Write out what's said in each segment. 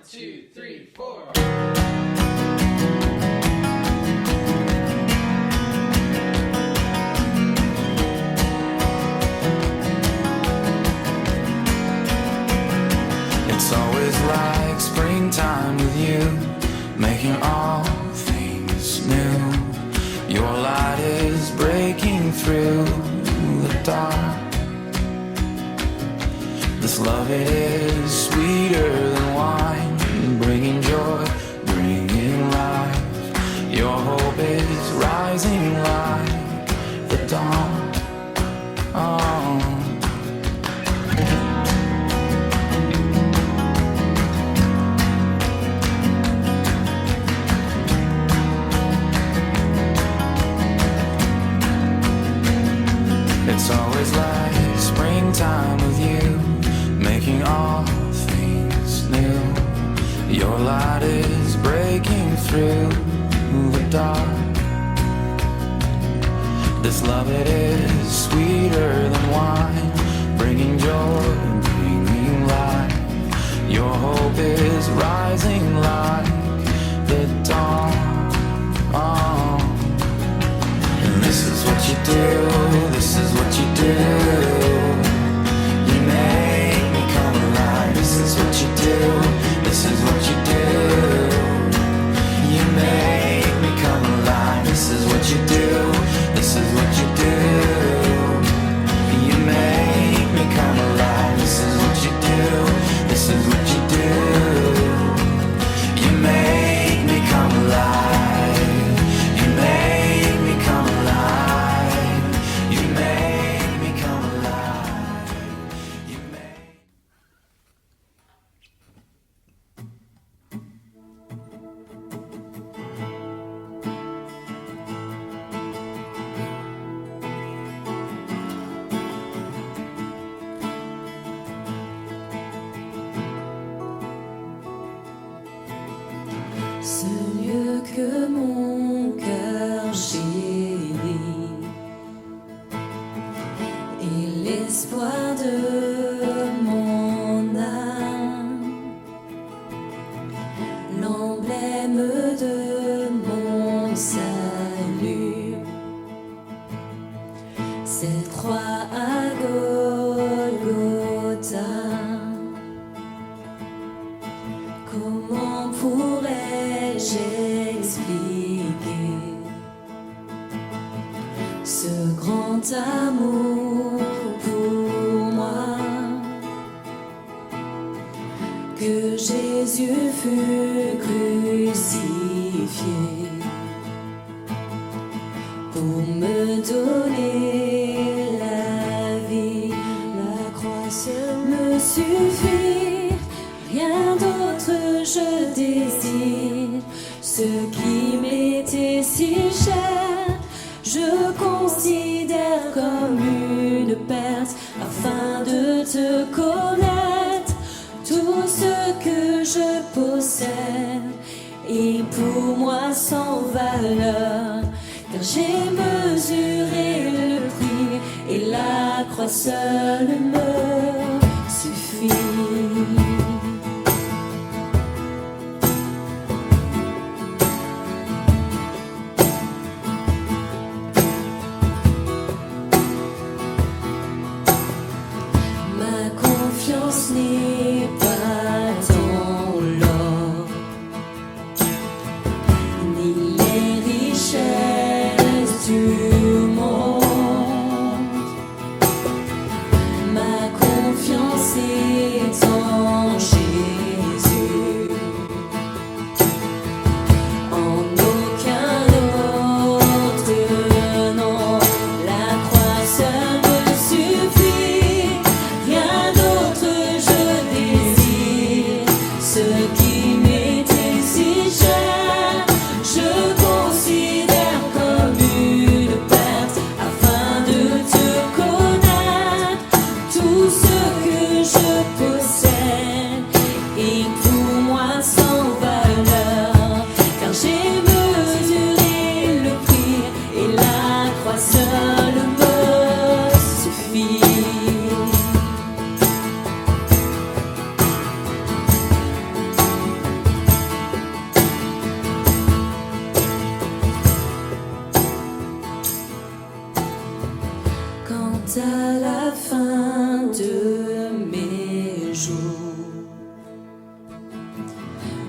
2, 3, 4. It's always like springtime with you, making all things new. Your light is breaking through the dark. This love, it is sweeter than wine, bringing joy, bringing life. Your hope is rising like the dawn. Oh. It's always like springtime with you, making all things new. Your light is breaking through the dark. This love, it is sweeter than wine, bringing joy, bringing life. Your hope is rising like the dawn. Oh. And this is what you do, this is what you do. You make me come alive. This is what you do, this is what you do. You make me come alive. This is what you do, this is what you do. You make me come alive. This is what you do, this is what you do. You make me come alive. You make me come alive. You make me come alive. You make. Ce lieu que mon cœur chérit et l'espoir de mon âme, l'emblème de mon salut, cette croix à Golgotha. Comment pourrais-je expliquer ce grand amour pour moi, que Jésus fut crucifié pour me donner la vie. La croix seule me suffit, rien d'autre je désire. Ce qui m'était si cher, je considère comme une perte, afin de te connaître. Tout ce que je possède est pour moi sans valeur, car j'ai mesuré le prix et la croix seule me suffit. Ma confiance n'est pas dans l'or, ni les richesses du monde. Ma confiance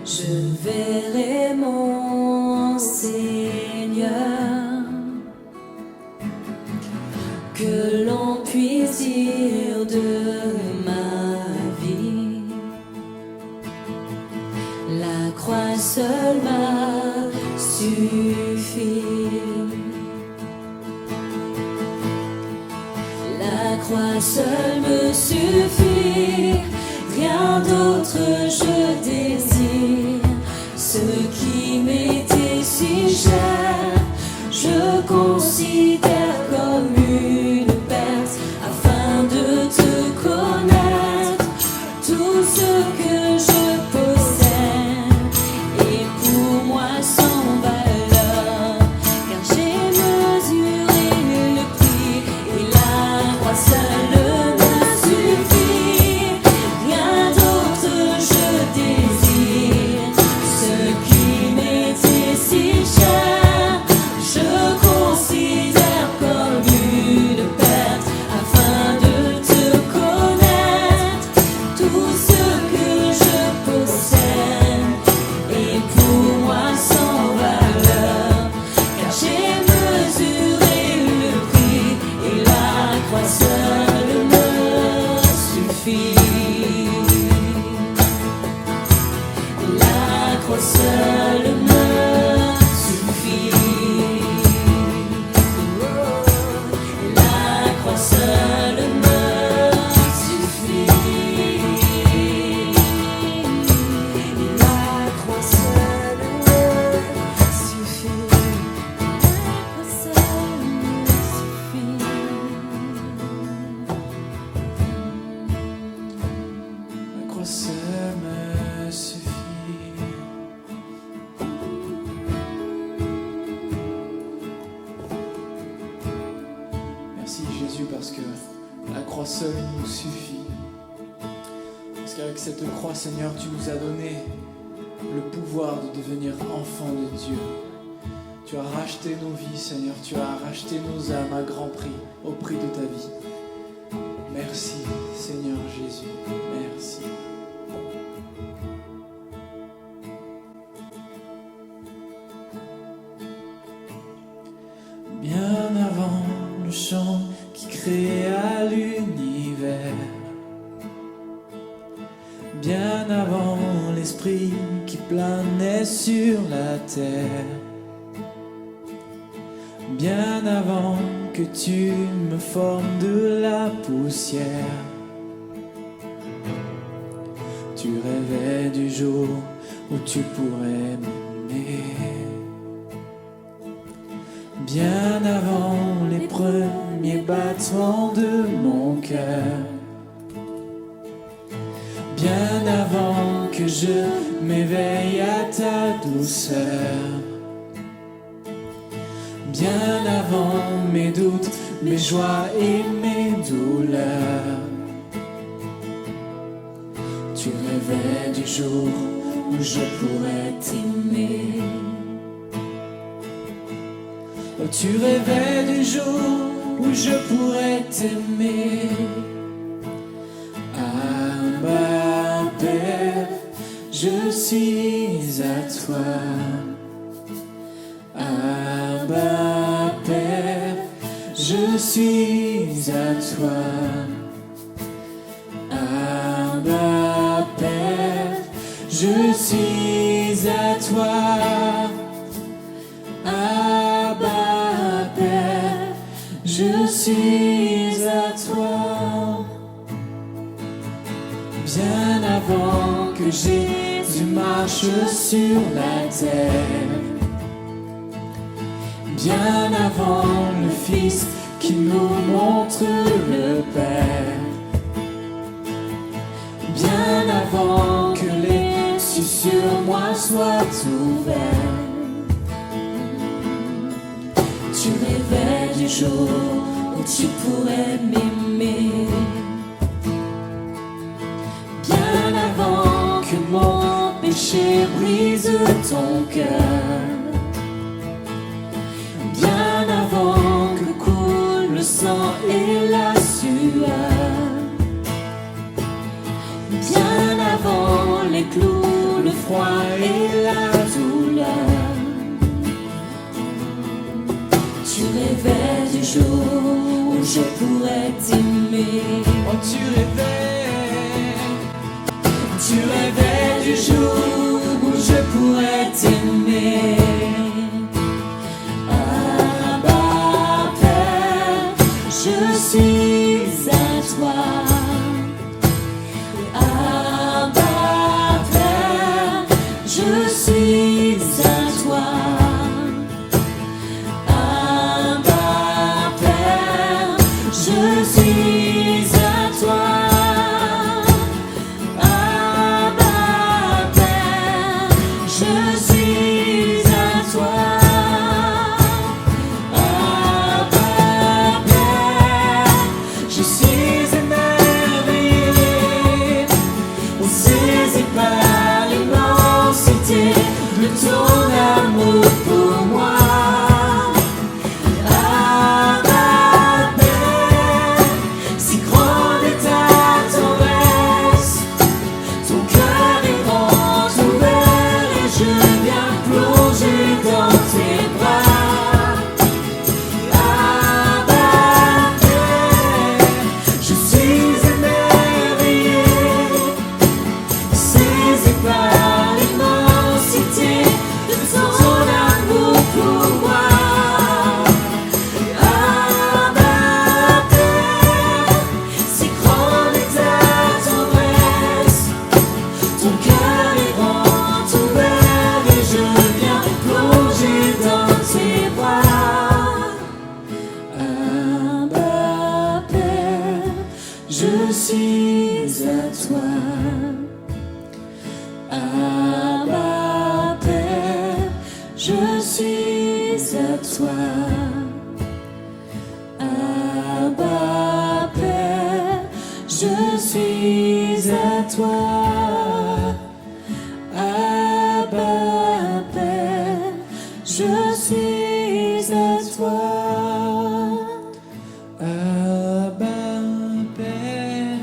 je verrai mon Seigneur. Que l'on puisse dire de ma vie, la croix seule m'a suffi. La croix seule me suffit, rien d'autre je désire. Ce qui m'était si cher, je considère comme une perte, afin de te connaître. Tout ce que je possède est pour moi sans valeur, car j'ai mesuré le prix et la croix seule me suffit. Rien d'autre je désire. Ce qui m'était si cher, je considère comme une perte, afin de te connaître. Tout ce que je possède est pour moi sans valeur, car j'ai mesuré le prix et la croix seule me suffit. La croix seule me suffit. La croix seule me suffit. La croix seule me suffit. La croix seule me suffit. La croix seule me suffit. Merci Jésus parce que la croix seule nous suffit. Parce qu'avec cette croix, Seigneur, tu nous as donné le pouvoir de devenir enfants de Dieu. Tu as racheté nos vies, Seigneur. Tu as racheté nos âmes à grand prix, au prix de ta vie. Merci, Seigneur Jésus. Merci. Bien avant le chant qui créa l'univers, bien avant l'esprit qui planait sur la terre, bien avant que tu me formes de la poussière, tu rêvais du jour où tu pourrais m'aimer. Bien avant les premiers battements de mon cœur, bien avant que je m'éveille à ta douceur, bien avant mes doutes, mes joies et mes douleurs, tu rêvais du jour où je pourrais t'aimer. Oh, tu rêvais du jour où je pourrais t'aimer. Abba Père, je suis à toi. Abba Père, je suis à toi. Abba Père, je suis à toi. Abba Père, je suis à toi. Bien avant que Jésus marche sur la terre, bien avant le Fils qui nous montre le Père, bien avant que les cieux sur moi soient ouverts, tu rêvais du jour où tu pourrais m'aimer. Bien avant que mon péché brise ton cœur, bien avant que coule le sang et la sueur, bien avant les clous, l'effroi et la douleur. Tu rêvais du jour où je pourrais t'aimer. Oh, tu rêvais Du jour où je pourrais t'aimer. Abba, Père, je suis à toi. Abba, Père, je suis à toi. Abba, Père, je suis à toi. Abba, Père, je suis à toi. Abba, Père, je suis émerveillé, saisi par l'immensité de ton amour pour moi. Abba, Père, si grande est ta tendresse, ton cœur est grand ouvert et je viens plonger dans tes bras. Abba, Père, je suis émerveillé, saisi par l'immensité de ton amour pour moi. Abba, Père, si grande est ta tendresse, ton cœur est grand ouvert et je viens plonger dans tes bras. Abba, Père, je suis à toi. Abba, Père, je suis à toi. Abba, Père, je suis à toi. Abba, Père, je suis à toi. Abba, Père,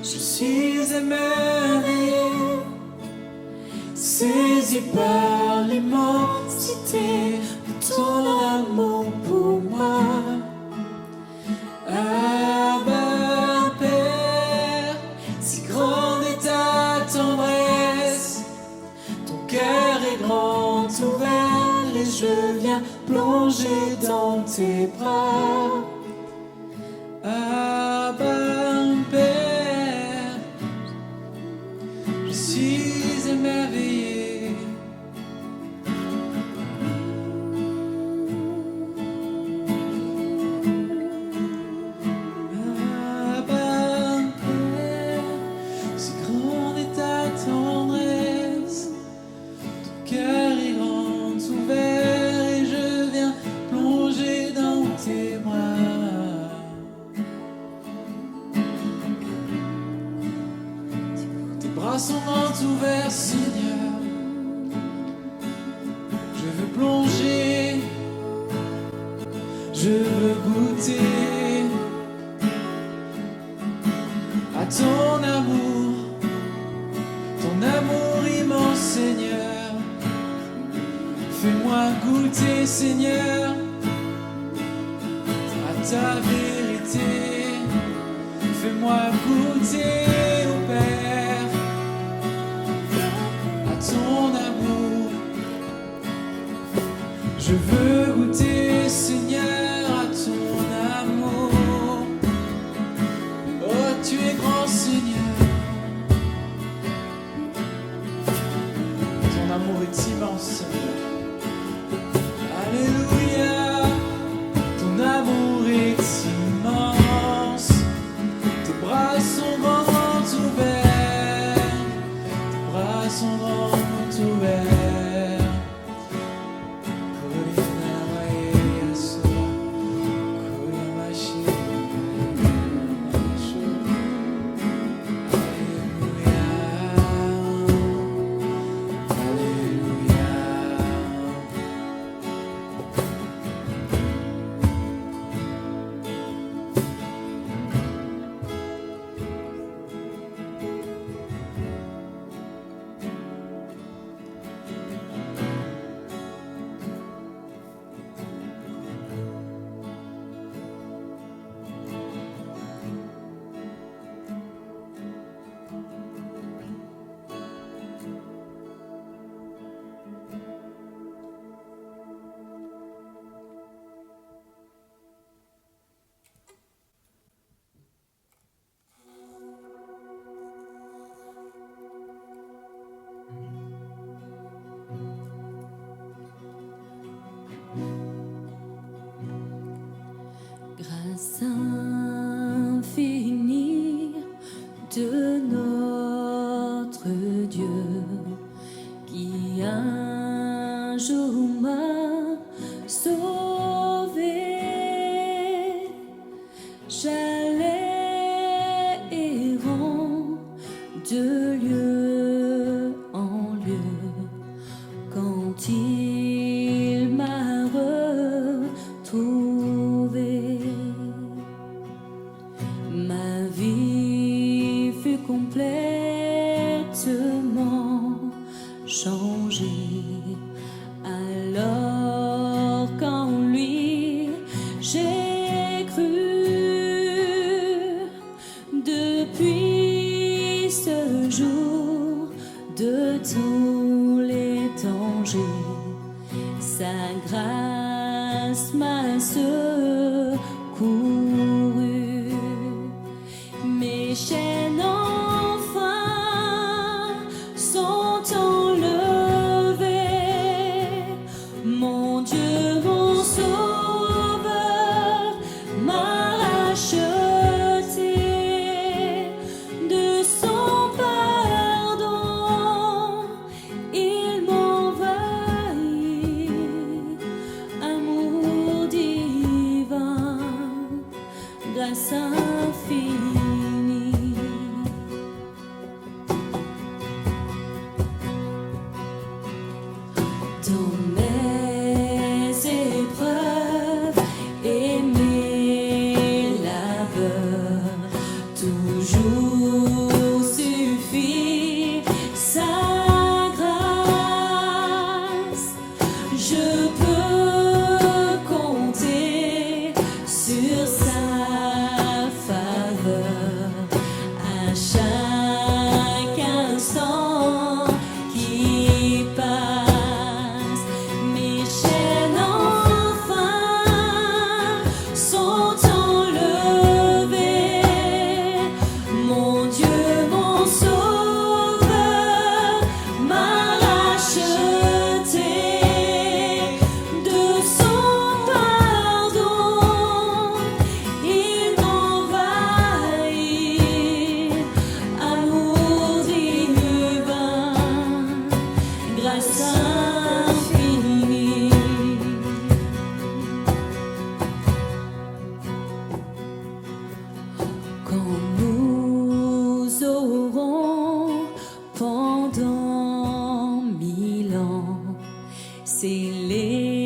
Je suis émerveillé, saisi par l'immensité de ton amour pour moi. Abba, Père, si grande est ta tendresse, ton cœur est grand ouvert et je viens plonger dans tes bras. Abba, Père, je suis émerveillé. Abba, Père, si grande est ta tendresse, ton cœur est grand ouvert et je viens plonger dans tes bras. Tes bras sont grands ouverts, Seigneur. Je veux plonger, je veux goûter à ton amour immense, Seigneur. Fais-moi goûter, Seigneur, à ta vérité. Fais-moi goûter, ô Père, à ton amour. Je veux goûter, Seigneur, à ton amour. Oh, tu es grand, Seigneur. Ton amour est immense, Seigneur. Alléluia. Ton amour est immense. Tes bras sont grands ouverts. Tes bras sont grands ouverts. changé. Alors qu'en lui j'ai cru, depuis ce jour de tous les dangers, sa grâce m'a secouru. Mes chaînes enfin sont enlevées. Mon Dieu, mon Sauveur, m'a racheté de son pardon. Il m'envahit, amour divin, grâce infinie. Dans mes épreuves et mes labeurs, toujours suffit sa grâce. Je peux compter sur sa faveur à chaque instant qui passe. Mes chaînes enfin sont enlevées. Mon Dieu, mon Sauveur, m'a racheté de son pardon. Il m'envahit, amour divin, grâce infinie. Quand nous aurons pendant 1000 ans célébré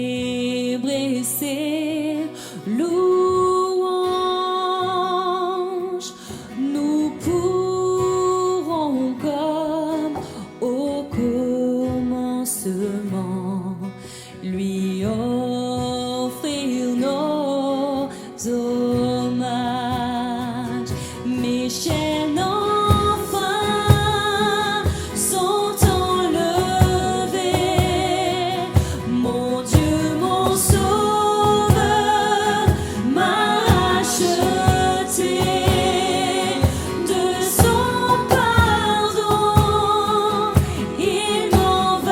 ses louanges, nous pourrons comme au commencement lui offrir nos hommages. Mes chaînes enfin sont enlevées. Mon Dieu, mon Sauveur, m'a racheté de son pardon. Il m'envahit,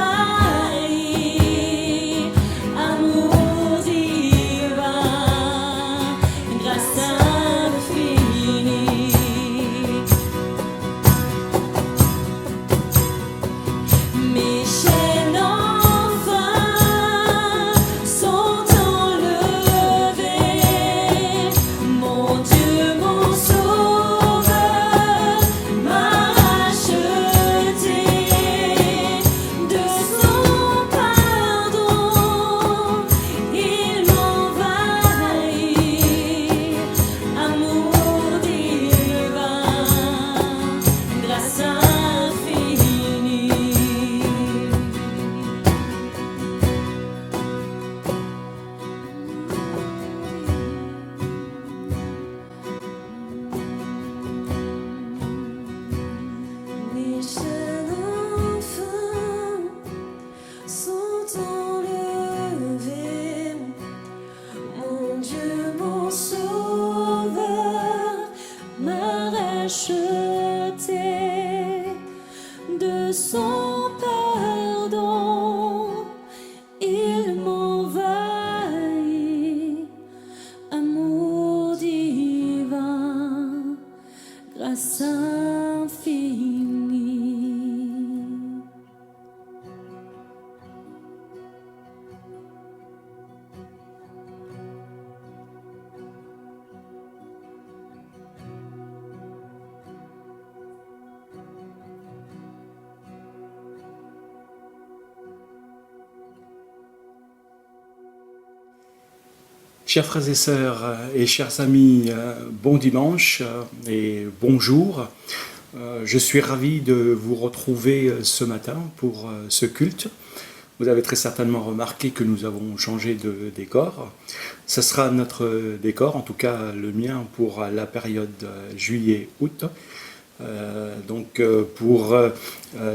amour divin, grâce infinie. Mes chaînes enfin sont enlevées. Mon Dieu, mon Sauveur, m'a racheté de son pardon. Il m'envahit, amour divin, grâce infinie. Mes chaînes enfin sont enlevées. Mon Dieu, mon Sauveur, m'a racheté de son pardon. Il m'envahit, amour divin, grâce infinie. Chers frères et sœurs et chers amis, bon dimanche et bonjour. Je suis ravi de vous retrouver ce matin pour ce culte. Vous avez très certainement remarqué que nous avons changé de décor. Ce sera notre décor, en tout cas le mien, pour la période juillet-août. Pour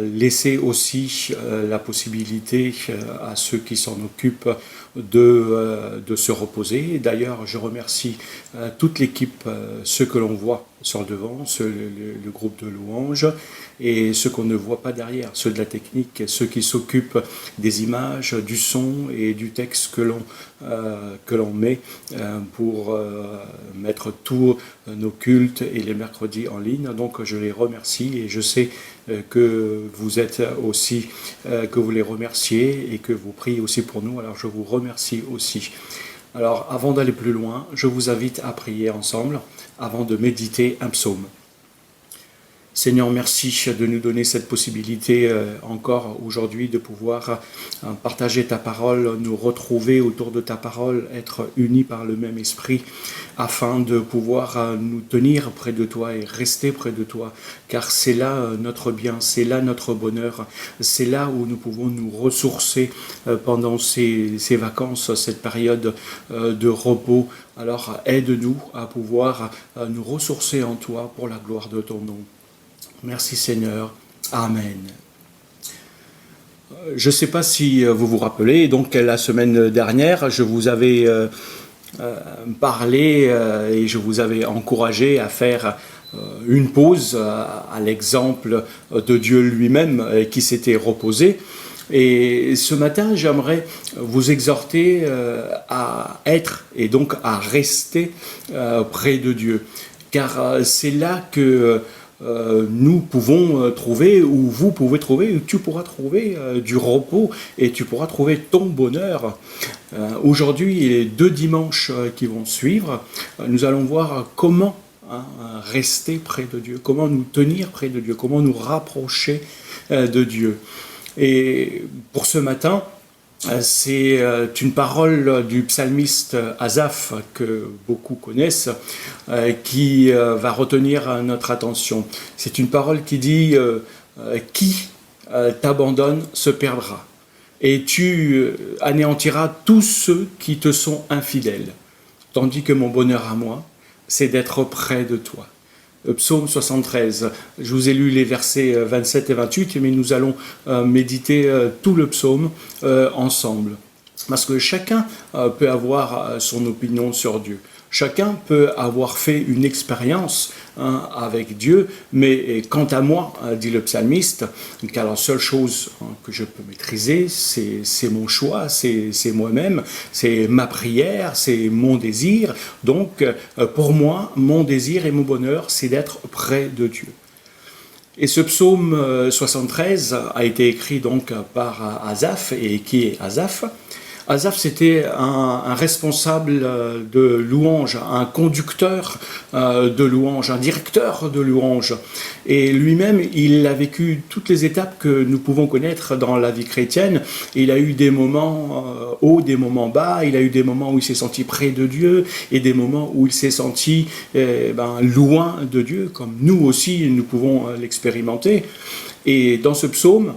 laisser aussi la possibilité à ceux qui s'en occupent de se reposer. D'ailleurs, je remercie toute l'équipe, ceux que l'on voit sur le devant, le groupe de louanges, et ceux qu'on ne voit pas derrière, ceux de la technique, ceux qui s'occupent des images, du son et du texte que l'on met pour mettre tous nos cultes et les mercredis en ligne. Donc je les remercie et je sais que vous êtes aussi, que vous les remerciez et que vous priez aussi pour nous. Alors je vous remercie aussi. Alors avant d'aller plus loin, je vous invite à prier ensemble avant de méditer un psaume. Seigneur, merci de nous donner cette possibilité encore aujourd'hui de pouvoir partager ta parole, nous retrouver autour de ta parole, être unis par le même esprit afin de pouvoir nous tenir près de toi et rester près de toi, car c'est là notre bien, c'est là notre bonheur, c'est là où nous pouvons nous ressourcer pendant ces vacances, cette période de repos. Alors aide-nous à pouvoir nous ressourcer en toi pour la gloire de ton nom. Merci Seigneur. Amen. Je ne sais pas si vous vous rappelez, donc la semaine dernière, je vous avais parlé et je vous avais encouragé à faire une pause à l'exemple de Dieu lui-même qui s'était reposé. Et ce matin, j'aimerais vous exhorter à être et donc à rester près de Dieu. Car c'est là que nous pouvons trouver, ou vous pouvez trouver, ou tu pourras trouver du repos et tu pourras trouver ton bonheur. Aujourd'hui, et les 2 dimanches qui vont suivre, nous allons voir comment rester près de Dieu, comment nous tenir près de Dieu, comment nous rapprocher de Dieu. Et pour ce matin, c'est une parole du psalmiste Asaph que beaucoup connaissent qui va retenir notre attention. C'est une parole qui dit « Qui t'abandonne se perdra, et tu anéantiras tous ceux qui te sont infidèles, tandis que mon bonheur à moi, c'est d'être près de toi. » Psaume 73. Je vous ai lu les versets 27 et 28, mais nous allons méditer tout le psaume ensemble. Parce que chacun peut avoir son opinion sur Dieu. Chacun peut avoir fait une expérience avec Dieu, mais quant à moi, dit le psalmiste, car la seule chose que je peux maîtriser, c'est mon choix, c'est moi-même, c'est ma prière, c'est mon désir. Donc, pour moi, mon désir et mon bonheur, c'est d'être près de Dieu. Et ce psaume 73 a été écrit donc par Asaph. Et qui est Asaph ? Asaph, c'était un responsable de louange, un conducteur de louange, un directeur de louange. Et lui-même, il a vécu toutes les étapes que nous pouvons connaître dans la vie chrétienne. Il a eu des moments hauts, des moments bas. Il a eu des moments où il s'est senti près de Dieu et des moments où il s'est senti loin de Dieu, comme nous aussi, nous pouvons l'expérimenter. Et dans ce psaume,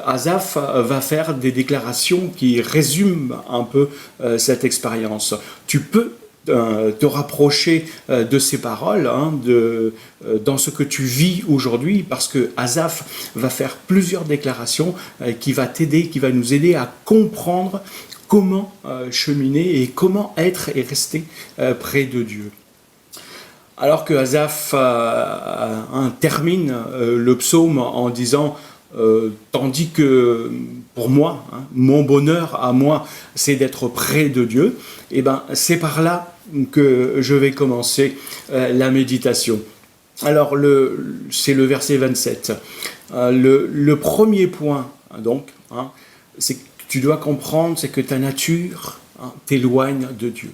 Asaph va faire des déclarations qui résument un peu cette expérience. Tu peux te rapprocher de ces paroles dans ce que tu vis aujourd'hui, parce que Asaph va faire plusieurs déclarations qui va t'aider, qui va nous aider à comprendre comment cheminer et comment être et rester près de Dieu. Alors que Asaph termine le psaume en disant tandis que pour moi, mon bonheur à moi, c'est d'être près de Dieu, et ben c'est par là que je vais commencer la méditation. Alors c'est le verset 27. Le premier point, donc, c'est que tu dois comprendre, c'est que ta nature t'éloigne de Dieu.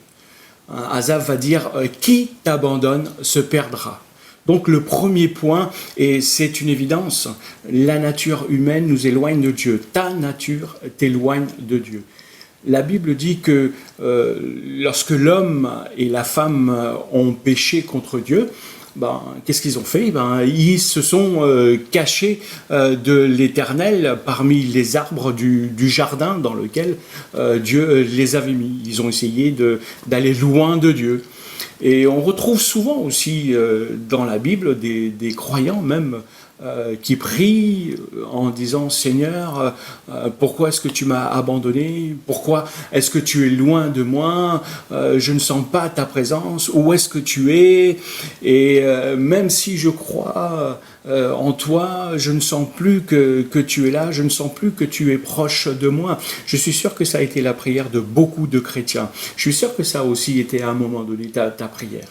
Asaph va dire « Qui t'abandonne se perdra ». Donc le premier point, et c'est une évidence, la nature humaine nous éloigne de Dieu. Ta nature t'éloigne de Dieu. La Bible dit que lorsque l'homme et la femme ont péché contre Dieu, qu'est-ce qu'ils ont fait? Ils se sont cachés de l'Éternel parmi les arbres du jardin dans lequel Dieu les avait mis. Ils ont essayé d'aller loin de Dieu. Et on retrouve souvent aussi dans la Bible des croyants même qui prient en disant « Seigneur, pourquoi est-ce que tu m'as abandonné? Pourquoi est-ce que tu es loin de moi? Je ne sens pas ta présence. Où est-ce que tu es? Et même si je crois en toi, je ne sens plus que tu es là, je ne sens plus que tu es proche de moi. » Je suis sûr que ça a été la prière de beaucoup de chrétiens. Je suis sûr que ça a aussi été à un moment donné ta prière.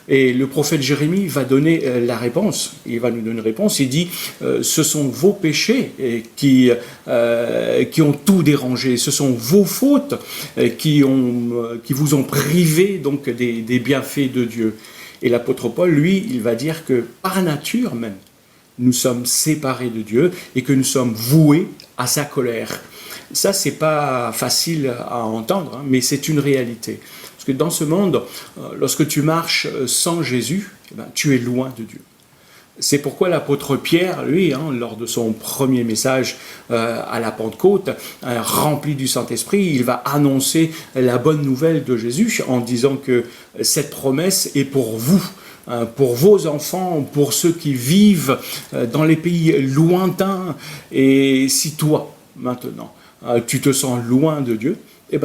Et le prophète Jérémie va donner la réponse. Il va nous donner une réponse. Il dit ce sont vos péchés qui ont tout dérangé. Ce sont vos fautes qui vous ont privé donc des bienfaits de Dieu. Et l'apôtre Paul, lui, il va dire que par nature même, nous sommes séparés de Dieu et que nous sommes voués à sa colère. Ça, c'est pas facile à entendre, mais c'est une réalité. Parce que dans ce monde, lorsque tu marches sans Jésus, tu es loin de Dieu. C'est pourquoi l'apôtre Pierre, lui, lors de son premier message à la Pentecôte, rempli du Saint-Esprit, il va annoncer la bonne nouvelle de Jésus en disant que cette promesse est pour vous, pour vos enfants, pour ceux qui vivent dans les pays lointains. Et si toi, maintenant, tu te sens loin de Dieu,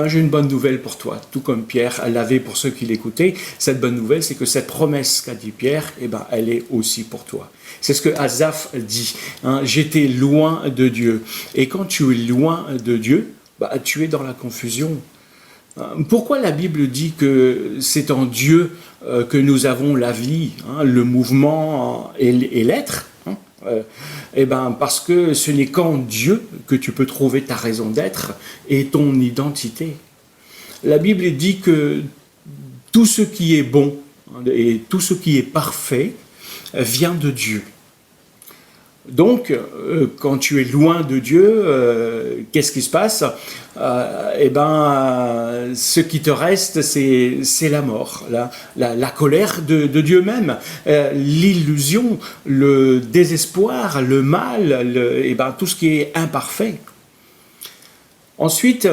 j'ai une bonne nouvelle pour toi. Tout comme Pierre l'avait pour ceux qui l'écoutaient, cette bonne nouvelle, c'est que cette promesse qu'a dit Pierre, elle est aussi pour toi. C'est ce que Asaph dit. J'étais loin de Dieu. Et quand tu es loin de Dieu, tu es dans la confusion. Pourquoi la Bible dit que c'est en Dieu que nous avons la vie, le mouvement et l'être? Parce que ce n'est qu'en Dieu que tu peux trouver ta raison d'être et ton identité. La Bible dit que tout ce qui est bon et tout ce qui est parfait vient de Dieu. Donc, quand tu es loin de Dieu, qu'est-ce qui se passe? Ce qui te reste, c'est la mort, la colère de Dieu même, l'illusion, le désespoir, le mal, tout ce qui est imparfait. Ensuite,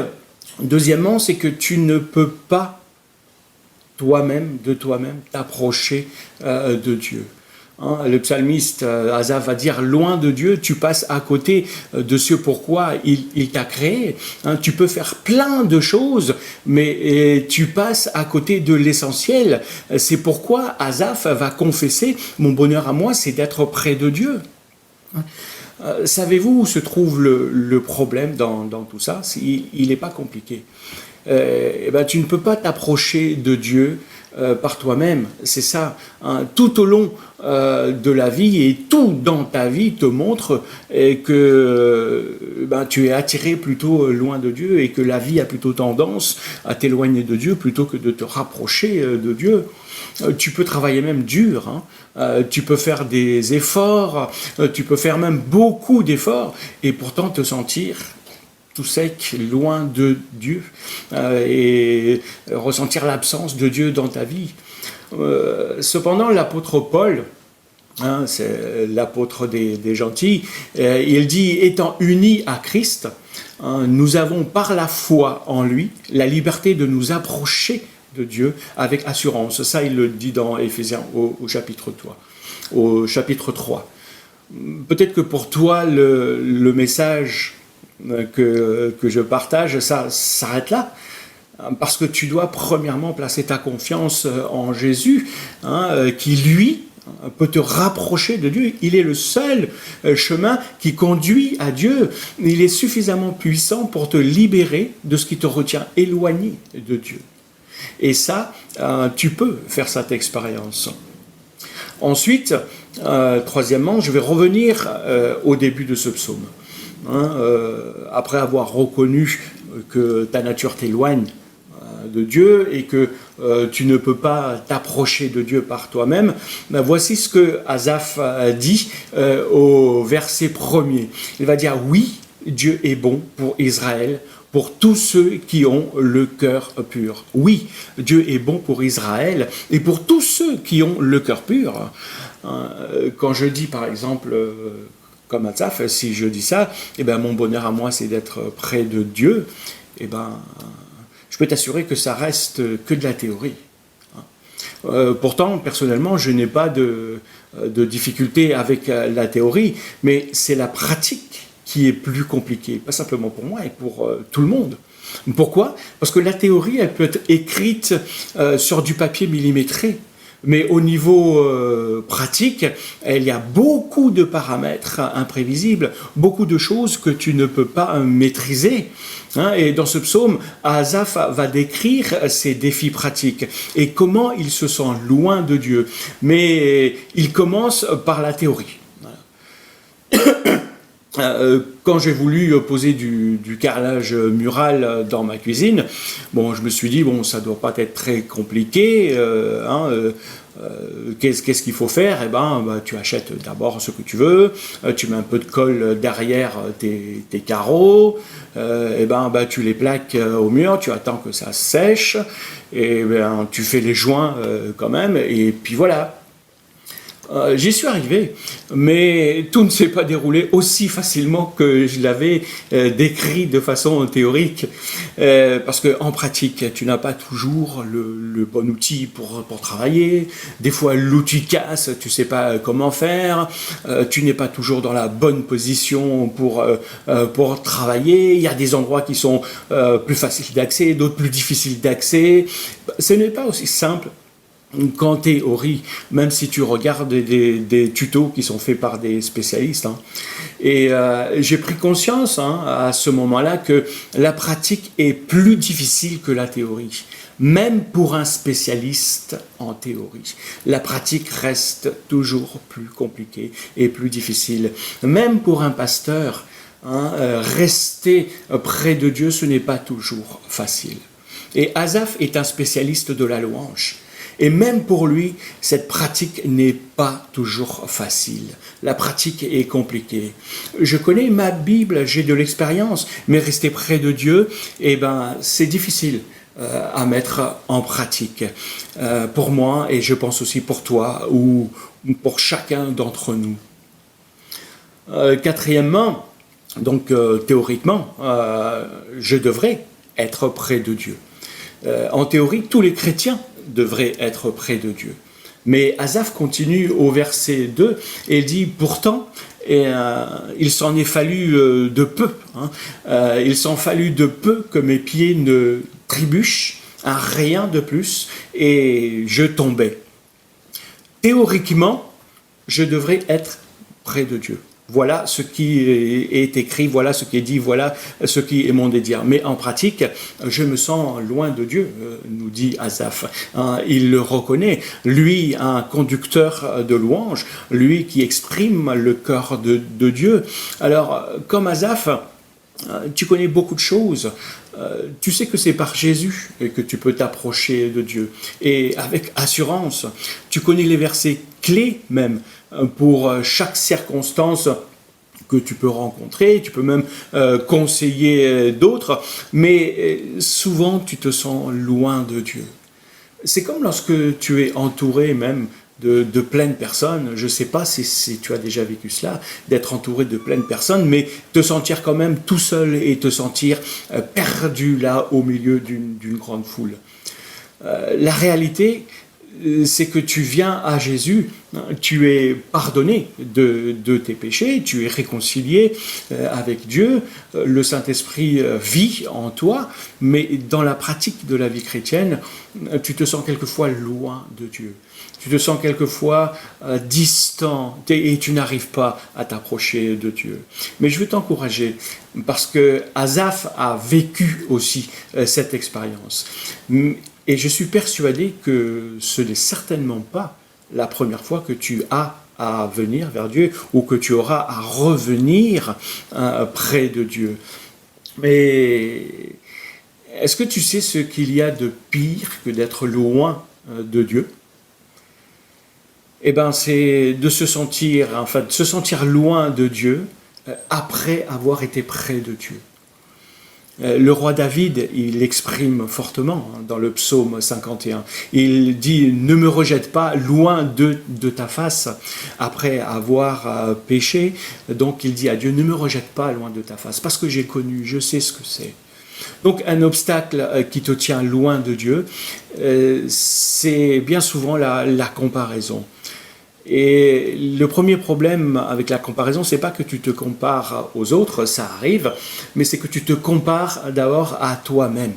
deuxièmement, c'est que tu ne peux pas toi-même t'approcher de Dieu. Le psalmiste Asaph va dire « Loin de Dieu, tu passes à côté de ce pourquoi il t'a créé. » Tu peux faire plein de choses, mais tu passes à côté de l'essentiel. C'est pourquoi Asaph va confesser « Mon bonheur à moi, c'est d'être près de Dieu. » Savez-vous où se trouve le problème dans tout ça? Il n'est pas compliqué. Tu ne peux pas t'approcher de Dieu par toi-même, c'est ça. Tout au long de la vie et tout dans ta vie te montre que tu es attiré plutôt loin de Dieu et que la vie a plutôt tendance à t'éloigner de Dieu plutôt que de te rapprocher de Dieu. Tu peux travailler même dur, tu peux faire des efforts, tu peux faire même beaucoup d'efforts et pourtant te sentir tout sec, loin de Dieu, et ressentir l'absence de Dieu dans ta vie. Cependant, l'apôtre Paul, c'est l'apôtre des gentils, il dit « Étant unis à Christ, nous avons par la foi en lui la liberté de nous approcher de Dieu avec assurance. » Ça, il le dit dans Éphésiens au chapitre 3. Peut-être que pour toi, le message que je partage, ça s'arrête là, parce que tu dois premièrement placer ta confiance en Jésus, qui lui peut te rapprocher de Dieu. Il est le seul chemin qui conduit à Dieu. Il est suffisamment puissant pour te libérer de ce qui te retient éloigné de Dieu. Et ça, tu peux faire cette expérience. Ensuite, troisièmement, je vais revenir au début de ce psaume. Après avoir reconnu que ta nature t'éloigne de Dieu et que tu ne peux pas t'approcher de Dieu par toi-même, voici ce que Asaph dit au verset 1er. Il va dire « Oui, Dieu est bon pour Israël, pour tous ceux qui ont le cœur pur. Oui, Dieu est bon pour Israël et pour tous ceux qui ont le cœur pur. Quand je dis par exemple, comme Asaph, si je dis ça, eh ben, mon bonheur à moi c'est d'être près de Dieu, eh ben, je peux t'assurer que ça reste que de la théorie. Pourtant, personnellement, je n'ai pas de difficulté avec la théorie, mais c'est la pratique qui est plus compliquée, pas simplement pour moi et pour tout le monde. Pourquoi ? Parce que la théorie, elle peut être écrite sur du papier millimétré, mais au niveau pratique, il y a beaucoup de paramètres imprévisibles, beaucoup de choses que tu ne peux pas maîtriser. Et dans ce psaume, Asaph va décrire ses défis pratiques et comment il se sent loin de Dieu. Mais il commence par la théorie. Quand j'ai voulu poser du carrelage mural dans ma cuisine, bon, je me suis dit, bon, ça doit pas être très compliqué, qu'est-ce qu'il faut faire ? Eh ben, tu achètes d'abord ce que tu veux, tu mets un peu de colle derrière tes carreaux, tu les plaques au mur, tu attends que ça sèche, et tu fais les joints quand même, et puis voilà. J'y suis arrivé, mais tout ne s'est pas déroulé aussi facilement que je l'avais décrit de façon théorique, parce qu'en pratique, tu n'as pas toujours le bon outil pour travailler. Des fois, l'outil casse, tu ne sais pas comment faire, tu n'es pas toujours dans la bonne position pour travailler. Il y a des endroits qui sont plus faciles d'accès, d'autres plus difficiles d'accès. Ce n'est pas aussi simple qu'en théorie, même si tu regardes des tutos qui sont faits par des spécialistes. Et j'ai pris conscience à ce moment-là que la pratique est plus difficile que la théorie. Même pour un spécialiste en théorie, la pratique reste toujours plus compliquée et plus difficile. Même pour un pasteur, rester près de Dieu, ce n'est pas toujours facile. Et Asaph est un spécialiste de la louange. Et même pour lui, cette pratique n'est pas toujours facile. La pratique est compliquée. Je connais ma Bible, j'ai de l'expérience, mais rester près de Dieu, c'est difficile à mettre en pratique. Pour moi, et je pense aussi pour toi, ou pour chacun d'entre nous. Quatrièmement, donc théoriquement, je devrais être près de Dieu. En théorie, tous les chrétiens devrait être près de Dieu. Mais Asaph continue au verset 2 et dit « Pourtant, il s'en est fallu de peu. Il s'en fallut de peu que mes pieds ne trébuchent, un rien de plus, et je tombais. Théoriquement, je devrais être près de Dieu. Voilà ce qui est écrit, voilà ce qui est dit, voilà ce qui est mon désir. Mais en pratique, je me sens loin de Dieu, nous dit Asaph. Il le reconnaît, lui, un conducteur de louange, lui qui exprime le cœur de Dieu. Alors, comme Asaph, tu connais beaucoup de choses. Tu sais que c'est par Jésus que tu peux t'approcher de Dieu. Et avec assurance, tu connais les versets clés même pour chaque circonstance que tu peux rencontrer. Tu peux même conseiller d'autres. Mais souvent, tu te sens loin de Dieu. C'est comme lorsque tu es entouré même de pleines personnes. Je ne sais pas si tu as déjà vécu cela, d'être entouré de pleines personnes, mais te sentir quand même tout seul et te sentir perdu là au milieu d'une grande foule. La réalité, c'est que tu viens à Jésus, tu es pardonné de tes péchés, tu es réconcilié avec Dieu, le Saint-Esprit vit en toi, mais dans la pratique de la vie chrétienne, tu te sens quelquefois loin de Dieu. Tu te sens quelquefois distant et tu n'arrives pas à t'approcher de Dieu. Mais je veux t'encourager parce que Asaph a vécu aussi cette expérience. Et je suis persuadé que ce n'est certainement pas la première fois que tu as à venir vers Dieu ou que tu auras à revenir près de Dieu. Mais est-ce que tu sais ce qu'il y a de pire que d'être loin de Dieu ? C'est de se sentir loin de Dieu après avoir été près de Dieu. Le roi David, il l'exprime fortement dans le psaume 51. Il dit « Ne me rejette pas loin de ta face » après avoir péché. Donc il dit à Dieu « Ne me rejette pas loin de ta face parce que j'ai connu, je sais ce que c'est. » Donc un obstacle qui te tient loin de Dieu, c'est bien souvent la comparaison. Et le premier problème avec la comparaison, c'est pas que tu te compares aux autres, ça arrive, mais c'est que tu te compares d'abord à toi-même.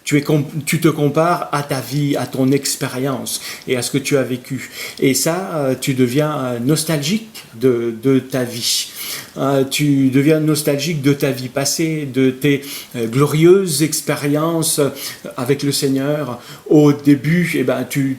Tu te compares à ta vie, à ton expérience et à ce que tu as vécu. Et ça, tu deviens nostalgique de ta vie. Tu deviens nostalgique de ta vie passée, de tes glorieuses expériences avec le Seigneur. Au début,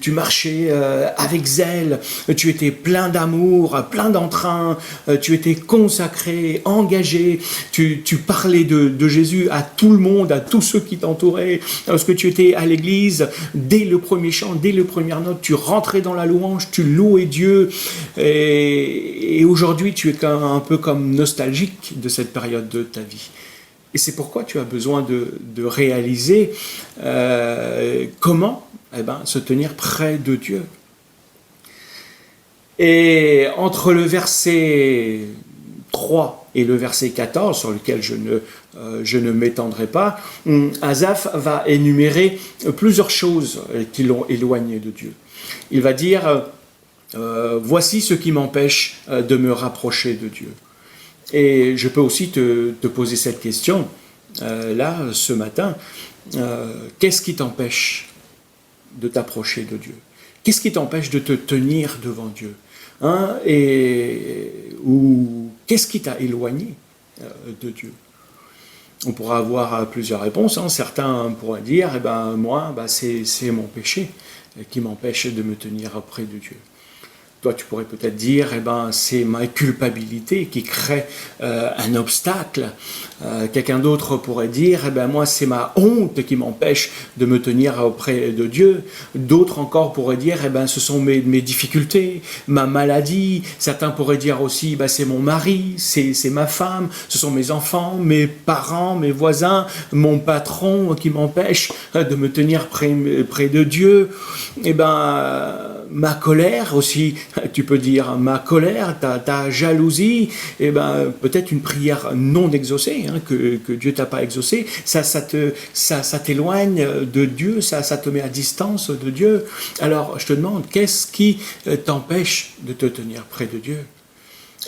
tu marchais avec zèle, tu étais plein d'amour, plein d'entrain, tu étais consacré, engagé, tu parlais de Jésus à tout le monde, à tous ceux qui t'entouraient. Lorsque tu étais à l'église, dès le premier chant, dès les premières notes, tu rentrais dans la louange, tu louais Dieu. Et aujourd'hui, tu es un peu comme nostalgique de cette période de ta vie. Et c'est pourquoi tu as besoin de réaliser comment se tenir près de Dieu. Et entre le verset 3 et le verset 14, sur lequel je ne m'étendrai pas, Asaph va énumérer plusieurs choses qui l'ont éloigné de Dieu. Il va dire voici ce qui m'empêche de me rapprocher de Dieu. Et je peux aussi te poser cette question, là, ce matin. Qu'est-ce qui t'empêche de t'approcher de Dieu? Qu'est-ce qui t'empêche de te tenir devant Dieu? Ou qu'est-ce qui t'a éloigné de Dieu? On pourra avoir plusieurs réponses. Certains pourraient dire, moi, c'est mon péché qui m'empêche de me tenir près de Dieu. Toi, tu pourrais peut-être dire, c'est ma culpabilité qui crée un obstacle. Quelqu'un d'autre pourrait dire, moi, c'est ma honte qui m'empêche de me tenir auprès de Dieu. D'autres encore pourraient dire, ce sont mes difficultés, ma maladie. Certains pourraient dire aussi, c'est mon mari, c'est ma femme, ce sont mes enfants, mes parents, mes voisins, mon patron qui m'empêche de me tenir près de Dieu. Ma colère aussi, tu peux dire ma colère, ta jalousie, peut-être une prière non exaucée, que Dieu t'a pas exaucée, ça t'éloigne de Dieu, ça te met à distance de Dieu. Alors je te demande, qu'est-ce qui t'empêche de te tenir près de Dieu?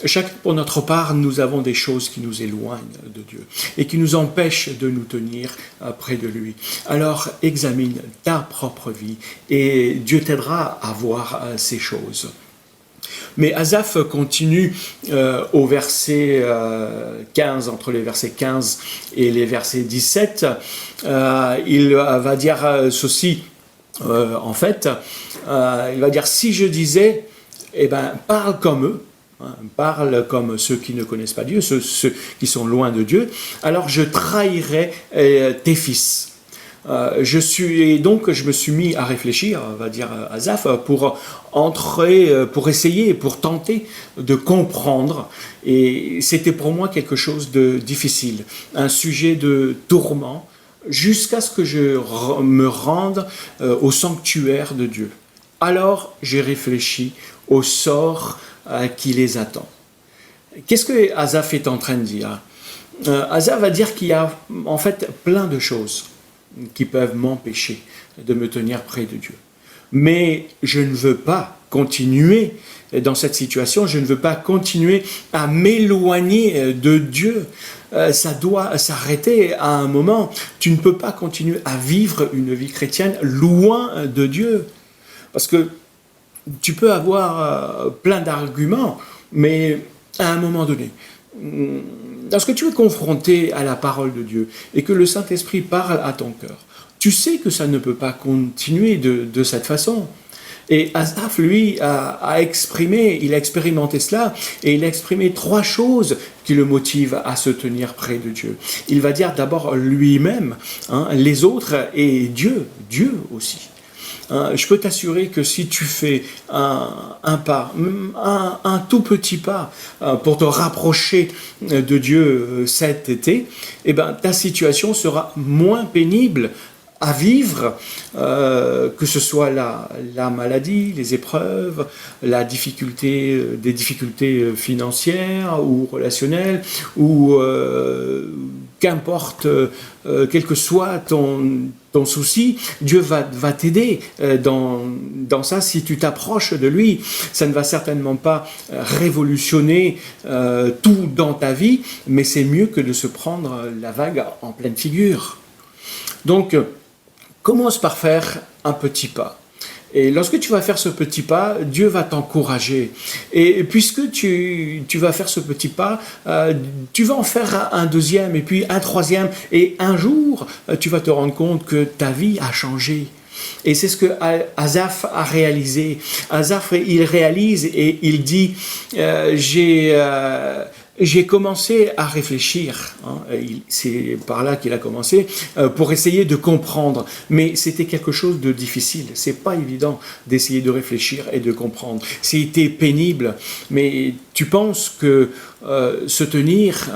Chacun pour notre part, nous avons des choses qui nous éloignent de Dieu et qui nous empêchent de nous tenir près de lui. Alors examine ta propre vie et Dieu t'aidera à voir ces choses. Mais Asaph continue au verset 15, entre les versets 15 et les versets 17. Il va dire ceci, en fait, il va dire, si je disais, parle comme eux, parle comme ceux qui ne connaissent pas Dieu, ceux qui sont loin de Dieu, alors je trahirai tes fils. Je me suis mis à réfléchir, va dire Asaph, pour essayer, pour tenter de comprendre. Et c'était pour moi quelque chose de difficile, un sujet de tourment, jusqu'à ce que je me rende au sanctuaire de Dieu. Alors j'ai réfléchi au sort qui les attend. Qu'est-ce que Asaph est en train de dire? Asaph va dire qu'il y a en fait plein de choses qui peuvent m'empêcher de me tenir près de Dieu. Mais je ne veux pas continuer dans cette situation, je ne veux pas continuer à m'éloigner de Dieu. Ça doit s'arrêter à un moment. Tu ne peux pas continuer à vivre une vie chrétienne loin de Dieu. Parce que tu peux avoir plein d'arguments, mais à un moment donné, lorsque tu es confronté à la parole de Dieu et que le Saint-Esprit parle à ton cœur, tu sais que ça ne peut pas continuer de cette façon. Et Asaph, lui, a expérimenté cela, et il a exprimé 3 choses qui le motivent à se tenir près de Dieu. Il va dire d'abord lui-même, les autres et Dieu aussi. Je peux t'assurer que si tu fais un pas, un tout petit pas pour te rapprocher de Dieu cet été, eh ben, ta situation sera moins pénible à vivre, que ce soit la maladie, les épreuves, la difficulté, des difficultés financières ou relationnelles, ou qu'importe, quel que soit ton souci, Dieu va t'aider dans ça si tu t'approches de lui. Ça ne va certainement pas révolutionner tout dans ta vie, mais c'est mieux que de se prendre la vague en pleine figure. Donc, commence par faire un petit pas. Et lorsque tu vas faire ce petit pas, Dieu va t'encourager. Et puisque tu vas faire ce petit pas, tu vas en faire un deuxième, et puis un troisième. Et un jour, tu vas te rendre compte que ta vie a changé. Et c'est ce que Asaph a réalisé. Asaph, il réalise et il dit j'ai commencé à réfléchir, c'est par là qu'il a commencé, pour essayer de comprendre. Mais c'était quelque chose de difficile. C'est pas évident d'essayer de réfléchir et de comprendre. C'était pénible. Mais tu penses que se tenir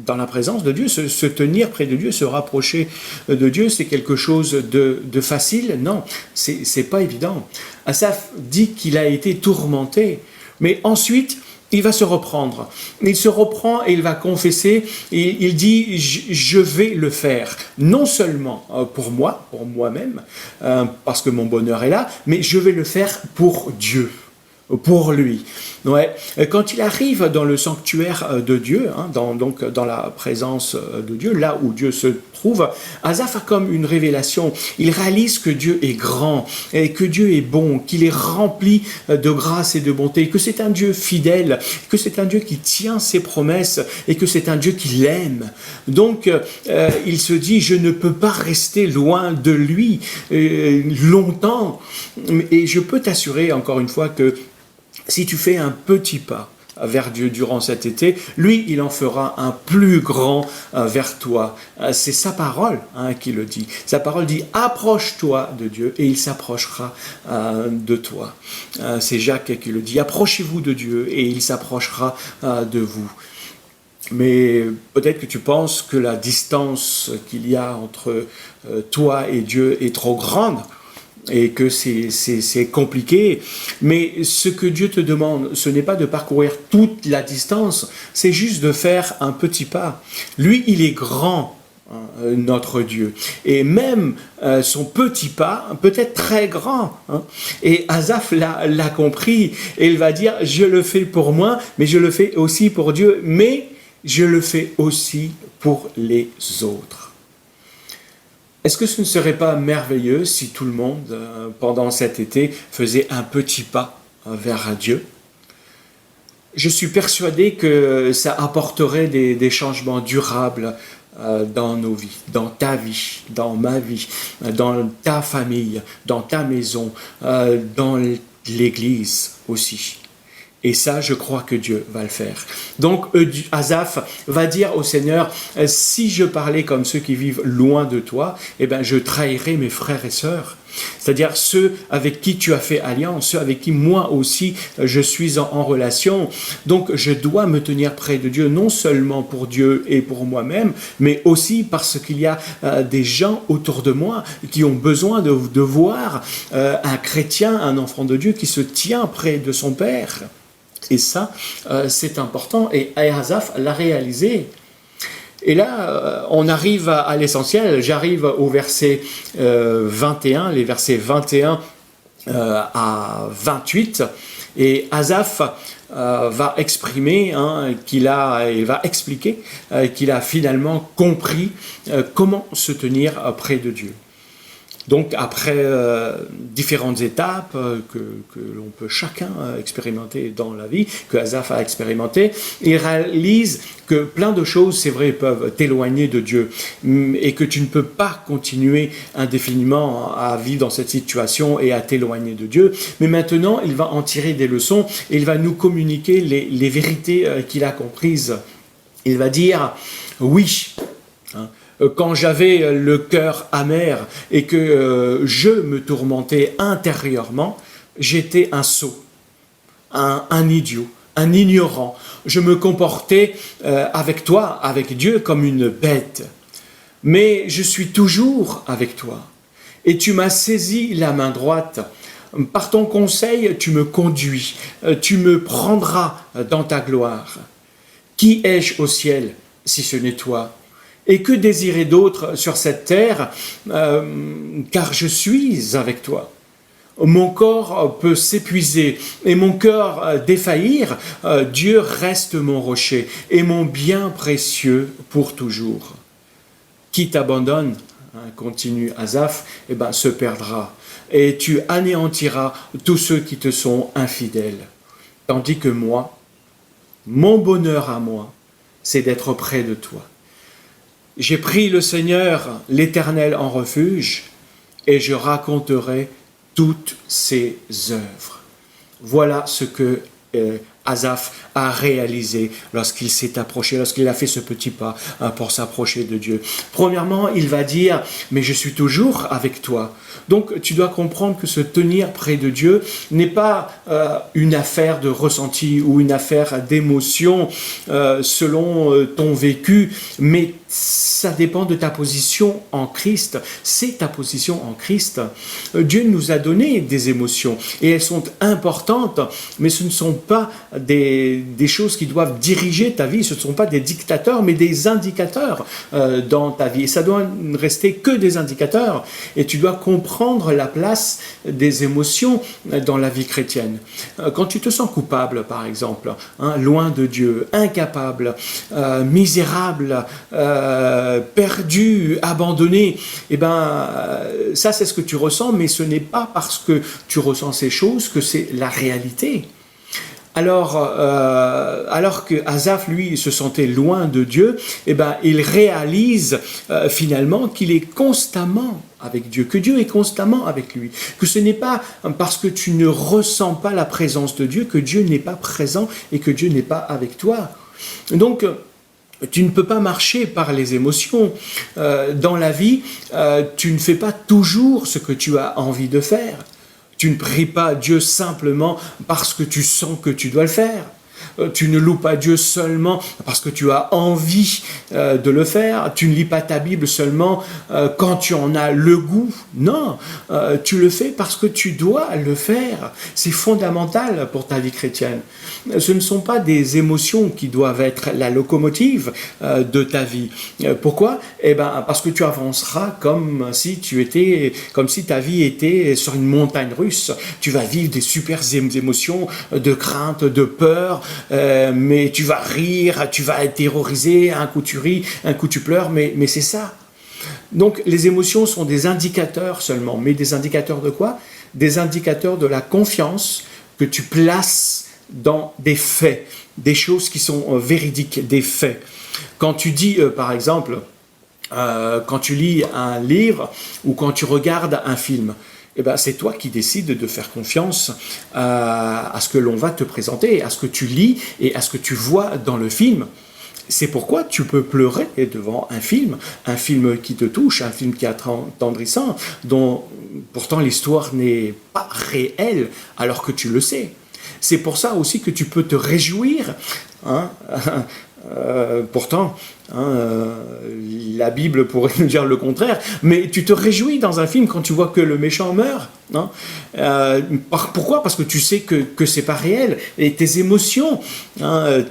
dans la présence de Dieu, se tenir près de Dieu, se rapprocher de Dieu, c'est quelque chose de facile? Non, c'est pas évident. Asaph dit qu'il a été tourmenté. Mais ensuite, il va se reprendre. Il se reprend et il va confesser. Et il dit, je vais le faire. Non seulement pour moi, pour moi-même, parce que mon bonheur est là, mais je vais le faire pour Dieu, pour lui. Ouais. Quand il arrive dans le sanctuaire de Dieu, donc dans la présence de Dieu, là où Dieu se trouve, Asaph a comme une révélation. Il réalise que Dieu est grand, et que Dieu est bon, qu'il est rempli de grâce et de bonté, que c'est un Dieu fidèle, que c'est un Dieu qui tient ses promesses, et que c'est un Dieu qui l'aime. Donc, il se dit, je ne peux pas rester loin de lui longtemps. Et je peux t'assurer, encore une fois, que si tu fais un petit pas vers Dieu durant cet été, lui, il en fera un plus grand vers toi. C'est sa parole qui le dit. Sa parole dit, approche-toi de Dieu et il s'approchera de toi. C'est Jacques qui le dit, approchez-vous de Dieu et il s'approchera de vous. Mais peut-être que tu penses que la distance qu'il y a entre toi et Dieu est trop grande, et que c'est compliqué, mais ce que Dieu te demande, ce n'est pas de parcourir toute la distance, c'est juste de faire un petit pas. Lui, il est grand, notre Dieu, et même son petit pas peut être très grand, et Asaph l'a compris, et il va dire, je le fais pour moi, mais je le fais aussi pour Dieu, mais je le fais aussi pour les autres. Est-ce que ce ne serait pas merveilleux si tout le monde, pendant cet été, faisait un petit pas vers Dieu? Je suis persuadé que ça apporterait des changements durables dans nos vies, dans ta vie, dans ma vie, dans ta famille, dans ta maison, dans l'Église aussi. Et ça, je crois que Dieu va le faire. Donc, Asaph va dire au Seigneur, si je parlais comme ceux qui vivent loin de toi, eh ben, je trahirais mes frères et sœurs. C'est-à-dire ceux avec qui tu as fait alliance, ceux avec qui moi aussi je suis en relation. Donc, je dois me tenir près de Dieu, non seulement pour Dieu et pour moi-même, mais aussi parce qu'il y a des gens autour de moi qui ont besoin de voir un chrétien, un enfant de Dieu qui se tient près de son Père. Et ça, c'est important. Et Asaph l'a réalisé. Et là, on arrive à l'essentiel. J'arrive au verset 21, les versets 21 à 28. Et Asaph va exprimer il va expliquer qu'il a finalement compris comment se tenir près de Dieu. Donc après différentes étapes que l'on peut chacun expérimenter dans la vie, que Asaph a expérimenté, il réalise que plein de choses, c'est vrai, peuvent t'éloigner de Dieu et que tu ne peux pas continuer indéfiniment à vivre dans cette situation et à t'éloigner de Dieu. Mais maintenant, il va en tirer des leçons et il va nous communiquer les vérités qu'il a comprises. Il va dire, oui, Quand j'avais le cœur amer et que je me tourmentais intérieurement, j'étais un sot, un idiot, un ignorant. Je me comportais avec toi, avec Dieu, comme une bête. Mais je suis toujours avec toi. Et tu m'as saisi la main droite. Par ton conseil, tu me conduis. Tu me prendras dans ta gloire. Qui ai-je au ciel si ce n'est toi? Et que désirer d'autre sur cette terre, car je suis avec toi. Mon corps peut s'épuiser et mon cœur défaillir. Dieu reste mon rocher et mon bien précieux pour toujours. Qui t'abandonne, continue Asaph, se perdra. Et tu anéantiras tous ceux qui te sont infidèles. Tandis que moi, mon bonheur à moi, c'est d'être près de toi. J'ai pris le Seigneur, l'Éternel en refuge, et je raconterai toutes ses œuvres. Voilà ce que Asaph a réalisé lorsqu'il s'est approché, lorsqu'il a fait ce petit pas pour s'approcher de Dieu. Premièrement, il va dire « mais je suis toujours avec toi ». Donc tu dois comprendre que se tenir près de Dieu n'est pas une affaire de ressenti ou une affaire d'émotion selon ton vécu, mais ça dépend de ta position en Christ. C'est ta position en Christ. Dieu nous a donné des émotions et elles sont importantes, mais ce ne sont pas des choses qui doivent diriger ta vie. Ce ne sont pas des dictateurs, mais des indicateurs dans ta vie. Et ça doit rester que des indicateurs. Et tu dois comprendre la place des émotions dans la vie chrétienne. Quand tu te sens coupable, par exemple, loin de Dieu, incapable, misérable, perdu, abandonné, ça c'est ce que tu ressens, mais ce n'est pas parce que tu ressens ces choses que c'est la réalité. Alors que Asaph, lui, se sentait loin de Dieu, il réalise finalement qu'il est constamment avec Dieu, que Dieu est constamment avec lui, que ce n'est pas parce que tu ne ressens pas la présence de Dieu que Dieu n'est pas présent et que Dieu n'est pas avec toi. Donc, tu ne peux pas marcher par les émotions. Dans la vie, tu ne fais pas toujours ce que tu as envie de faire. Tu ne pries pas Dieu simplement parce que tu sens que tu dois le faire. Tu ne loues pas Dieu seulement parce que tu as envie de le faire. Tu ne lis pas ta Bible seulement quand tu en as le goût. Non, tu le fais parce que tu dois le faire. C'est fondamental pour ta vie chrétienne. Ce ne sont pas des émotions qui doivent être la locomotive de ta vie. Pourquoi ? Parce que tu avanceras comme si ta vie était sur une montagne russe. Tu vas vivre des super émotions de crainte, de peur, mais tu vas rire, tu vas être terrorisé, un coup tu ris, un coup tu pleures, mais c'est ça. Donc les émotions sont des indicateurs seulement, mais des indicateurs de quoi ? Des indicateurs de la confiance que tu places dans des faits, des choses qui sont véridiques, des faits. Quand tu dis, par exemple, quand tu lis un livre ou quand tu regardes un film, c'est toi qui décides de faire confiance à ce que l'on va te présenter, à ce que tu lis et à ce que tu vois dans le film. C'est pourquoi tu peux pleurer devant un film qui te touche, un film qui est attendrissant, dont pourtant l'histoire n'est pas réelle alors que tu le sais. C'est pour ça aussi que tu peux te réjouir, pourtant, la Bible pourrait nous dire le contraire, mais tu te réjouis dans un film quand tu vois que le méchant meurt. Pourquoi ? Parce que tu sais que c'est pas réel et tes émotions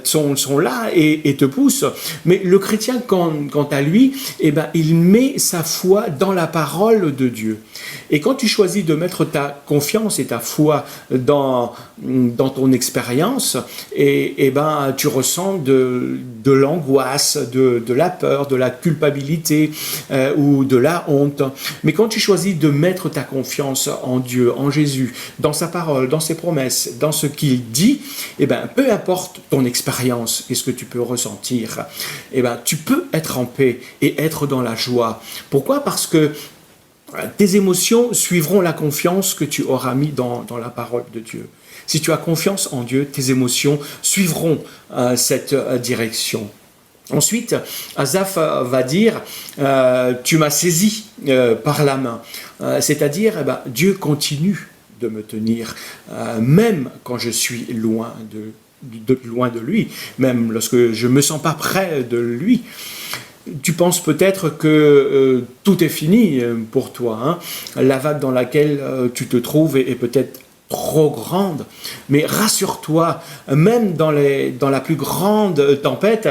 sont là et te poussent. Mais le chrétien, quant à lui, il met sa foi dans la parole de Dieu. Et quand tu choisis de mettre ta confiance et ta foi dans ton expérience, tu ressens de l'angoisse, de la peur, de la culpabilité ou de la honte. Mais quand tu choisis de mettre ta confiance en Dieu, en Jésus, dans sa parole, dans ses promesses, dans ce qu'il dit, peu importe ton expérience et ce que tu peux ressentir, tu peux être en paix et être dans la joie. Pourquoi ? Parce que tes émotions suivront la confiance que tu auras mis dans la parole de Dieu. Si tu as confiance en Dieu, tes émotions suivront cette direction. Ensuite, Asaph va dire tu m'as saisi par la main. C'est-à-dire, Dieu continue de me tenir, même quand je suis loin de lui, même lorsque je ne me sens pas près de lui. Tu penses peut-être que tout est fini pour toi. Hein. La vague dans laquelle tu te trouves est peut-être trop grande, mais rassure-toi, même dans la plus grande tempête,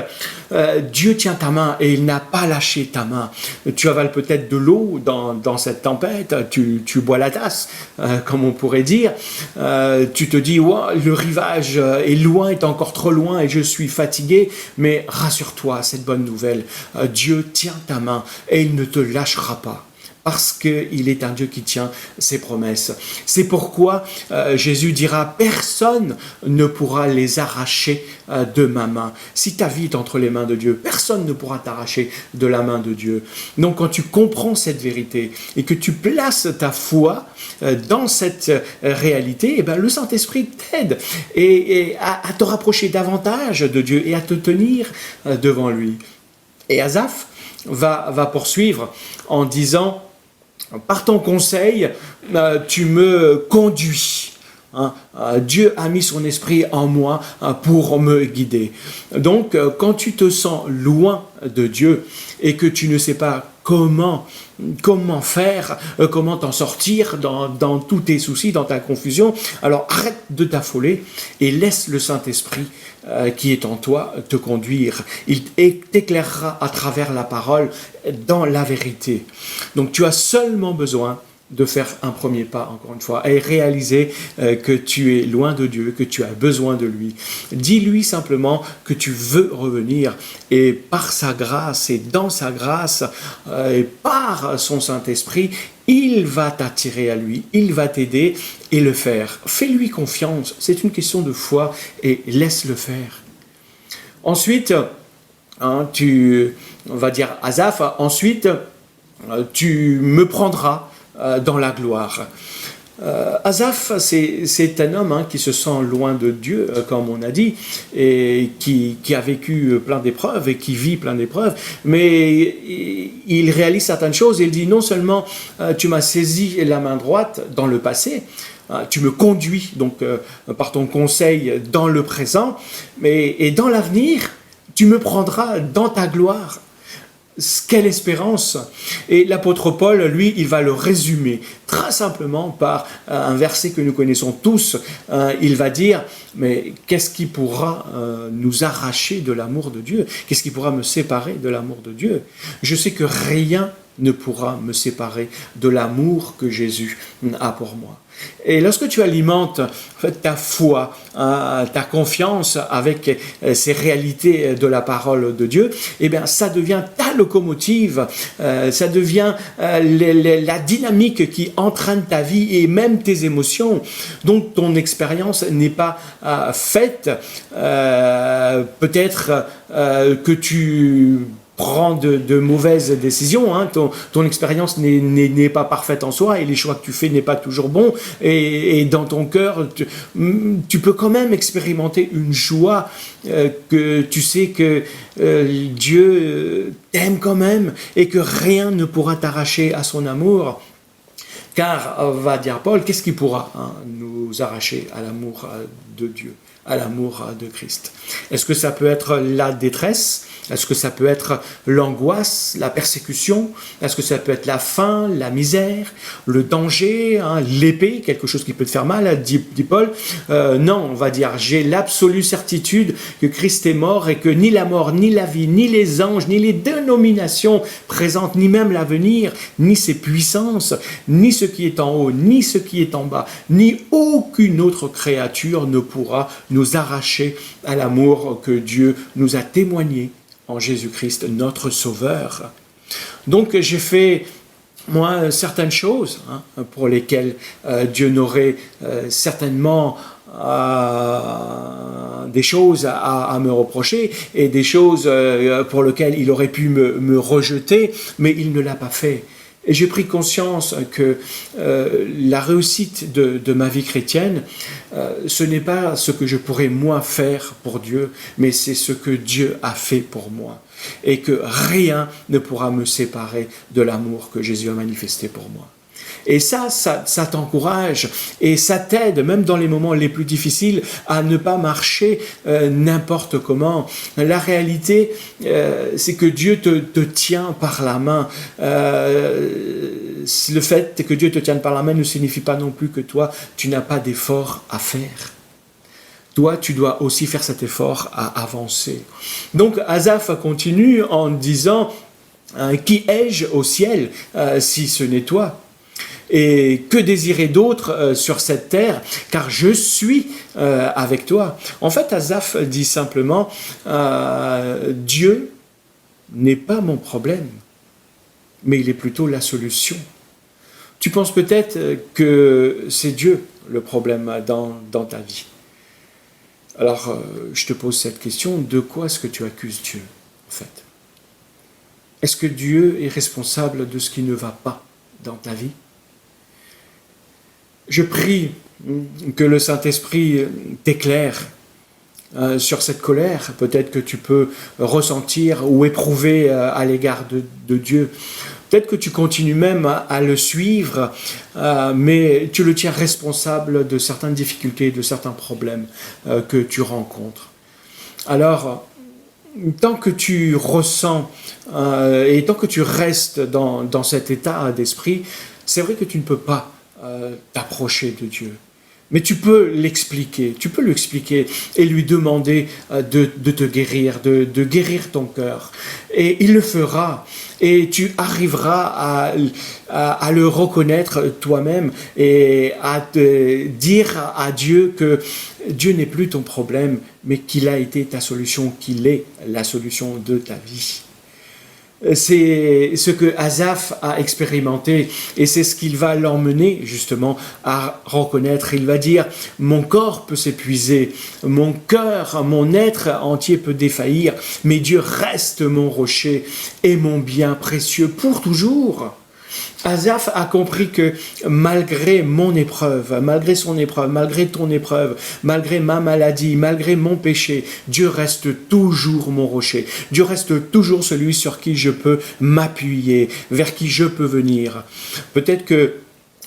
Dieu tient ta main et il n'a pas lâché ta main. Tu avales peut-être de l'eau dans cette tempête, tu bois la tasse, comme on pourrait dire, tu te dis wow, le rivage est loin, est encore trop loin et je suis fatigué, mais rassure-toi, cette bonne nouvelle, Dieu tient ta main et il ne te lâchera pas. Parce qu'il est un Dieu qui tient ses promesses. C'est pourquoi Jésus dira « Personne ne pourra les arracher de ma main ». Si ta vie est entre les mains de Dieu, personne ne pourra t'arracher de la main de Dieu. Donc quand tu comprends cette vérité et que tu places ta foi dans cette réalité, le Saint-Esprit t'aide à te rapprocher davantage de Dieu et à te tenir devant lui. Et Asaph va poursuivre en disant « Par ton conseil, tu me conduis. » Dieu a mis son esprit en moi pour me guider. Donc, quand tu te sens loin de Dieu et que tu ne sais pas comment faire, comment t'en sortir dans tous tes soucis, dans ta confusion, alors arrête de t'affoler et laisse le Saint-Esprit qui est en toi te conduire. Il t'éclairera à travers la parole dans la vérité. Donc tu as seulement besoin de faire un premier pas, encore une fois, et réaliser que tu es loin de Dieu, que tu as besoin de lui. Dis-lui simplement que tu veux revenir et par sa grâce et dans sa grâce et par son Saint-Esprit, il va t'attirer à lui, il va t'aider et le faire. Fais-lui confiance, c'est une question de foi et laisse-le faire. Ensuite, on va dire Asaph, ensuite tu me prendras dans la gloire. Asaph, c'est un homme qui se sent loin de Dieu, comme on a dit, et qui a vécu plein d'épreuves et qui vit plein d'épreuves, mais il réalise certaines choses et il dit non seulement tu m'as saisi la main droite dans le passé, tu me conduis donc par ton conseil dans le présent, et dans l'avenir, tu me prendras dans ta gloire. Quelle espérance! Et l'apôtre Paul, lui, il va le résumer très simplement par un verset que nous connaissons tous. Il va dire, mais qu'est-ce qui pourra nous arracher de l'amour de Dieu? Qu'est-ce qui pourra me séparer de l'amour de Dieu? Je sais que rien ne pourra me séparer de l'amour que Jésus a pour moi. Et lorsque tu alimentes ta foi, ta confiance avec ces réalités de la parole de Dieu, eh bien, ça devient ta locomotive, ça devient la dynamique qui entraîne ta vie et même tes émotions. Donc, ton expérience n'est pas faite, peut-être que tu prends de mauvaises décisions, ton expérience n'est pas parfaite en soi et les choix que tu fais n'est pas toujours bon et dans ton cœur tu peux quand même expérimenter une joie que tu sais que Dieu t'aime quand même et que rien ne pourra t'arracher à son amour. Car, va dire Paul, qu'est-ce qui pourra nous arracher à l'amour de Dieu, à l'amour de Christ? Est-ce que ça peut être la détresse? Est-ce que ça peut être l'angoisse, la persécution? Est-ce que ça peut être la faim, la misère, le danger, l'épée, quelque chose qui peut te faire mal, dit Paul? Non, on va dire, j'ai l'absolue certitude que Christ est mort et que ni la mort, ni la vie, ni les anges, ni les dénominations présentes, ni même l'avenir, ni ses puissances, ni ce qui est en haut, ni ce qui est en bas, ni aucune autre créature ne pourra nous arracher à l'amour que Dieu nous a témoigné en Jésus-Christ, notre Sauveur. Donc j'ai fait, moi, certaines choses pour lesquelles Dieu n'aurait certainement des choses à me reprocher et des choses pour lesquelles il aurait pu me rejeter, mais il ne l'a pas fait. Et j'ai pris conscience que la réussite de ma vie chrétienne, ce n'est pas ce que je pourrais moi faire pour Dieu, mais c'est ce que Dieu a fait pour moi. Et que rien ne pourra me séparer de l'amour que Jésus a manifesté pour moi. Et ça t'encourage et ça t'aide, même dans les moments les plus difficiles, à ne pas marcher n'importe comment. La réalité, c'est que Dieu te tient par la main. Le fait que Dieu te tienne par la main ne signifie pas non plus que toi, tu n'as pas d'effort à faire. Toi, tu dois aussi faire cet effort à avancer. Donc, Asaph continue en disant « Qui ai-je au ciel si ce n'est toi ?» Et que désirer d'autre sur cette terre, car je suis avec toi. En fait, Asaph dit simplement, Dieu n'est pas mon problème, mais il est plutôt la solution. Tu penses peut-être que c'est Dieu le problème dans ta vie. Alors, je te pose cette question, de quoi est-ce que tu accuses Dieu, en fait? Est-ce que Dieu est responsable de ce qui ne va pas dans ta vie? Je prie que le Saint-Esprit t'éclaire sur cette colère, peut-être que tu peux ressentir ou éprouver à l'égard de Dieu. Peut-être que tu continues même à le suivre, mais tu le tiens responsable de certaines difficultés, de certains problèmes que tu rencontres. Alors, tant que tu ressens et tant que tu restes dans cet état d'esprit, c'est vrai que tu ne peux pas t'approcher de Dieu. Mais tu peux l'expliquer, et lui demander de te guérir, de guérir ton cœur. Et il le fera, et tu arriveras à le reconnaître toi-même et à te dire à Dieu que Dieu n'est plus ton problème, mais qu'il a été ta solution, qu'il est la solution de ta vie. C'est ce que Asaph a expérimenté et c'est ce qu'il va l'emmener justement à reconnaître. Il va dire « Mon corps peut s'épuiser, mon cœur, mon être entier peut défaillir, mais Dieu reste mon rocher et mon bien précieux pour toujours. » Asaph a compris que malgré mon épreuve, malgré son épreuve, malgré ton épreuve, malgré ma maladie, malgré mon péché, Dieu reste toujours mon rocher. Dieu reste toujours celui sur qui je peux m'appuyer, vers qui je peux venir. Peut-être que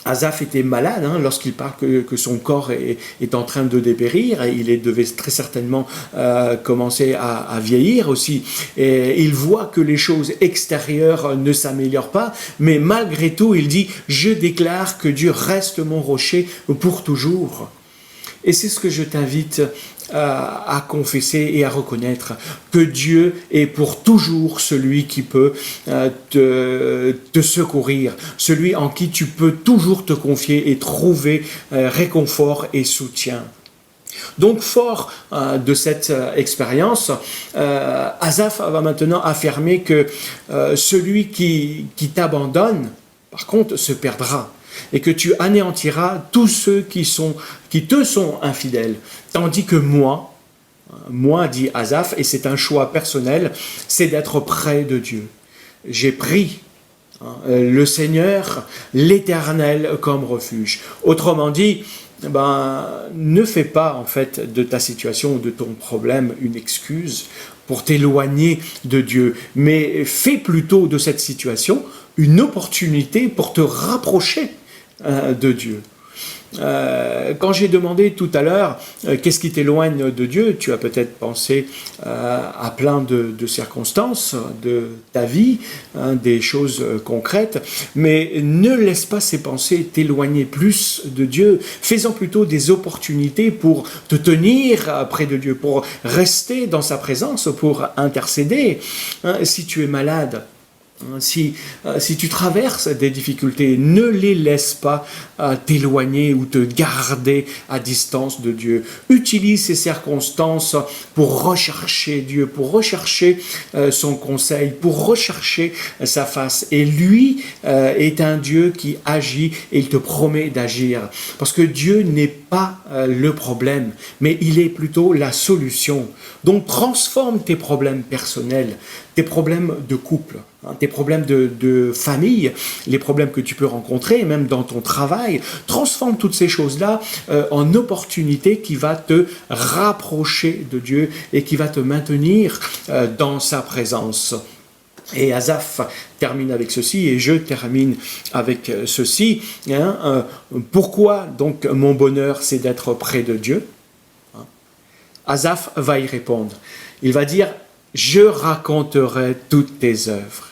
Asaph était malade lorsqu'il parle que son corps est en train de dépérir et il devait très certainement commencer à vieillir aussi. Et il voit que les choses extérieures ne s'améliorent pas, mais malgré tout, il dit « Je déclare que Dieu reste mon rocher pour toujours ». Et c'est ce que je t'invite à confesser et à reconnaître, que Dieu est pour toujours celui qui peut te secourir, celui en qui tu peux toujours te confier et trouver réconfort et soutien. Donc, fort de cette expérience, Asaph va maintenant affirmer que celui qui t'abandonne, par contre, se perdra. Et que tu anéantiras tous ceux qui te sont infidèles. Tandis que moi, dit Asaph, et c'est un choix personnel, c'est d'être près de Dieu. J'ai pris le Seigneur, l'Éternel comme refuge. Autrement dit, ne fais pas en fait de ta situation ou de ton problème une excuse pour t'éloigner de Dieu, mais fais plutôt de cette situation une opportunité pour te rapprocher de Dieu. Quand j'ai demandé tout à l'heure qu'est-ce qui t'éloigne de Dieu, tu as peut-être pensé à plein de circonstances de ta vie, des choses concrètes, mais ne laisse pas ces pensées t'éloigner plus de Dieu. Fais-en plutôt des opportunités pour te tenir près de Dieu, pour rester dans sa présence, pour intercéder. Si tu es malade, si tu traverses des difficultés, ne les laisse pas t'éloigner ou te garder à distance de Dieu. Utilise ces circonstances pour rechercher Dieu, pour rechercher son conseil, pour rechercher sa face. Et lui est un Dieu qui agit et il te promet d'agir. Parce que Dieu n'est pas le problème, mais il est plutôt la solution. Donc transforme tes problèmes personnels, tes problèmes de couple, tes problèmes de famille, les problèmes que tu peux rencontrer, même dans ton travail. Transforme toutes ces choses-là en opportunités qui va te rapprocher de Dieu et qui va te maintenir dans sa présence. Et Asaph termine avec ceci, et je termine avec ceci. Pourquoi donc mon bonheur, c'est d'être près de Dieu? Asaph va y répondre. Il va dire, je raconterai toutes tes œuvres.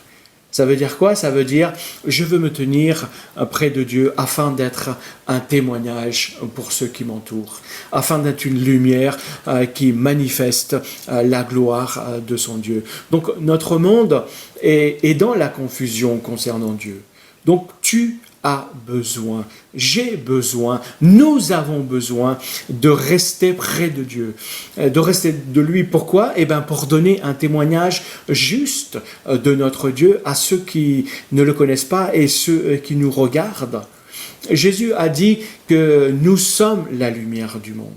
Ça veut dire quoi? Ça veut dire, je veux me tenir près de Dieu afin d'être un témoignage pour ceux qui m'entourent, afin d'être une lumière qui manifeste la gloire de son Dieu. Donc notre monde est dans la confusion concernant Dieu. Donc tu as besoin, j'ai besoin, nous avons besoin de rester près de Dieu, de rester de lui. Pourquoi? Eh bien, pour donner un témoignage juste de notre Dieu à ceux qui ne le connaissent pas et ceux qui nous regardent. Jésus a dit que nous sommes la lumière du monde.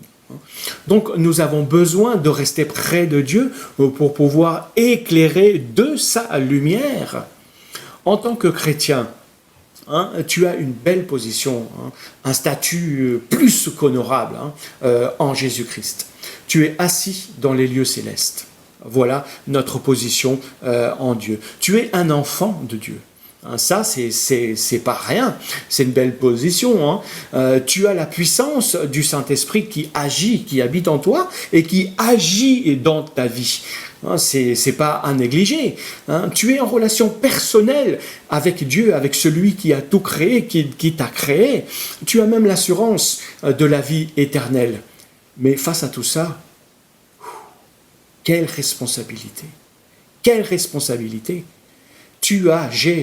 Donc nous avons besoin de rester près de Dieu pour pouvoir éclairer de sa lumière. En tant que chrétien, tu as une belle position, un statut plus qu'honorable en Jésus-Christ. Tu es assis dans les lieux célestes. Voilà notre position en Dieu. Tu es un enfant de Dieu. Ça, c'est pas rien. C'est une belle position. Tu as la puissance du Saint-Esprit qui agit, qui habite en toi et qui agit dans ta vie. C'est pas à négliger. Tu es en relation personnelle avec Dieu, avec celui qui a tout créé, qui t'a créé. Tu as même l'assurance de la vie éternelle. Mais face à tout ça, quelle responsabilité! Quelle responsabilité!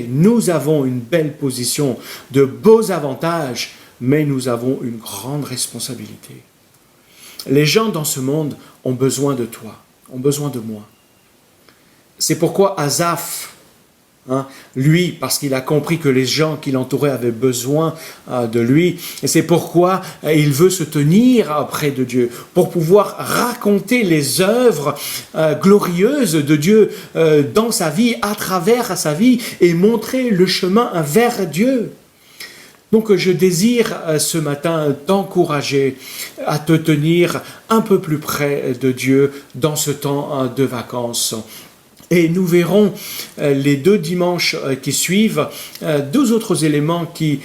Nous avons une belle position, de beaux avantages, mais nous avons une grande responsabilité. Les gens dans ce monde ont besoin de toi, ont besoin de moi. C'est pourquoi Asaph, lui, parce qu'il a compris que les gens qui l'entouraient avaient besoin de lui, et c'est pourquoi il veut se tenir près de Dieu, pour pouvoir raconter les œuvres glorieuses de Dieu dans sa vie, à travers sa vie, et montrer le chemin vers Dieu. Donc je désire ce matin t'encourager à te tenir un peu plus près de Dieu dans ce temps de vacances. Et nous verrons les 2 dimanches qui suivent 2 autres éléments qui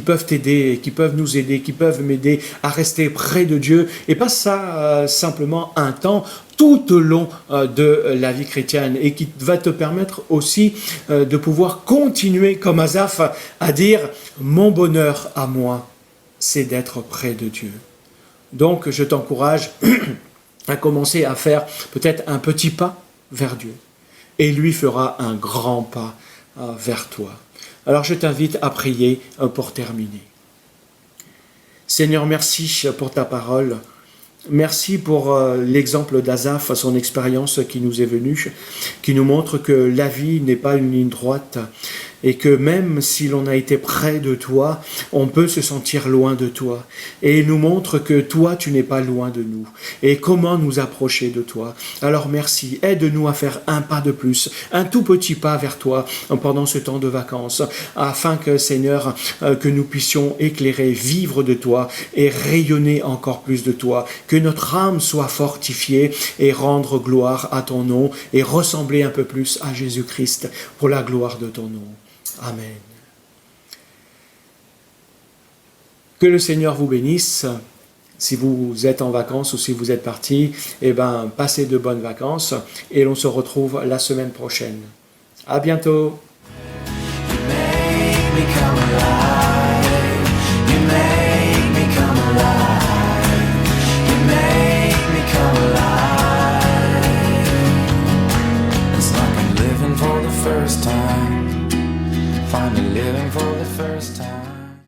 peuvent t'aider, qui peuvent nous aider, qui peuvent m'aider à rester près de Dieu. Et pas ça simplement un temps, tout au long de la vie chrétienne, et qui va te permettre aussi de pouvoir continuer comme Asaph à dire « Mon bonheur à moi, c'est d'être près de Dieu ». Donc je t'encourage à commencer à faire peut-être un petit pas vers Dieu. Et lui fera un grand pas vers toi. Alors je t'invite à prier pour terminer. Seigneur, merci pour ta parole. Merci pour l'exemple d'Asaph, son expérience qui nous est venue, qui nous montre que la vie n'est pas une ligne droite et que même si l'on a été près de toi, on peut se sentir loin de toi. Et il nous montre que toi, tu n'es pas loin de nous. Et comment nous approcher de toi? Alors merci, aide-nous à faire un pas de plus, un tout petit pas vers toi pendant ce temps de vacances, afin que, Seigneur, que nous puissions éclairer, vivre de toi et rayonner encore plus de toi, que notre âme soit fortifiée et rendre gloire à ton nom et ressembler un peu plus à Jésus-Christ pour la gloire de ton nom. Amen. Que le Seigneur vous bénisse. Si vous êtes en vacances ou si vous êtes partis, passez de bonnes vacances et l'on se retrouve la semaine prochaine. À bientôt. Finally living for the first time.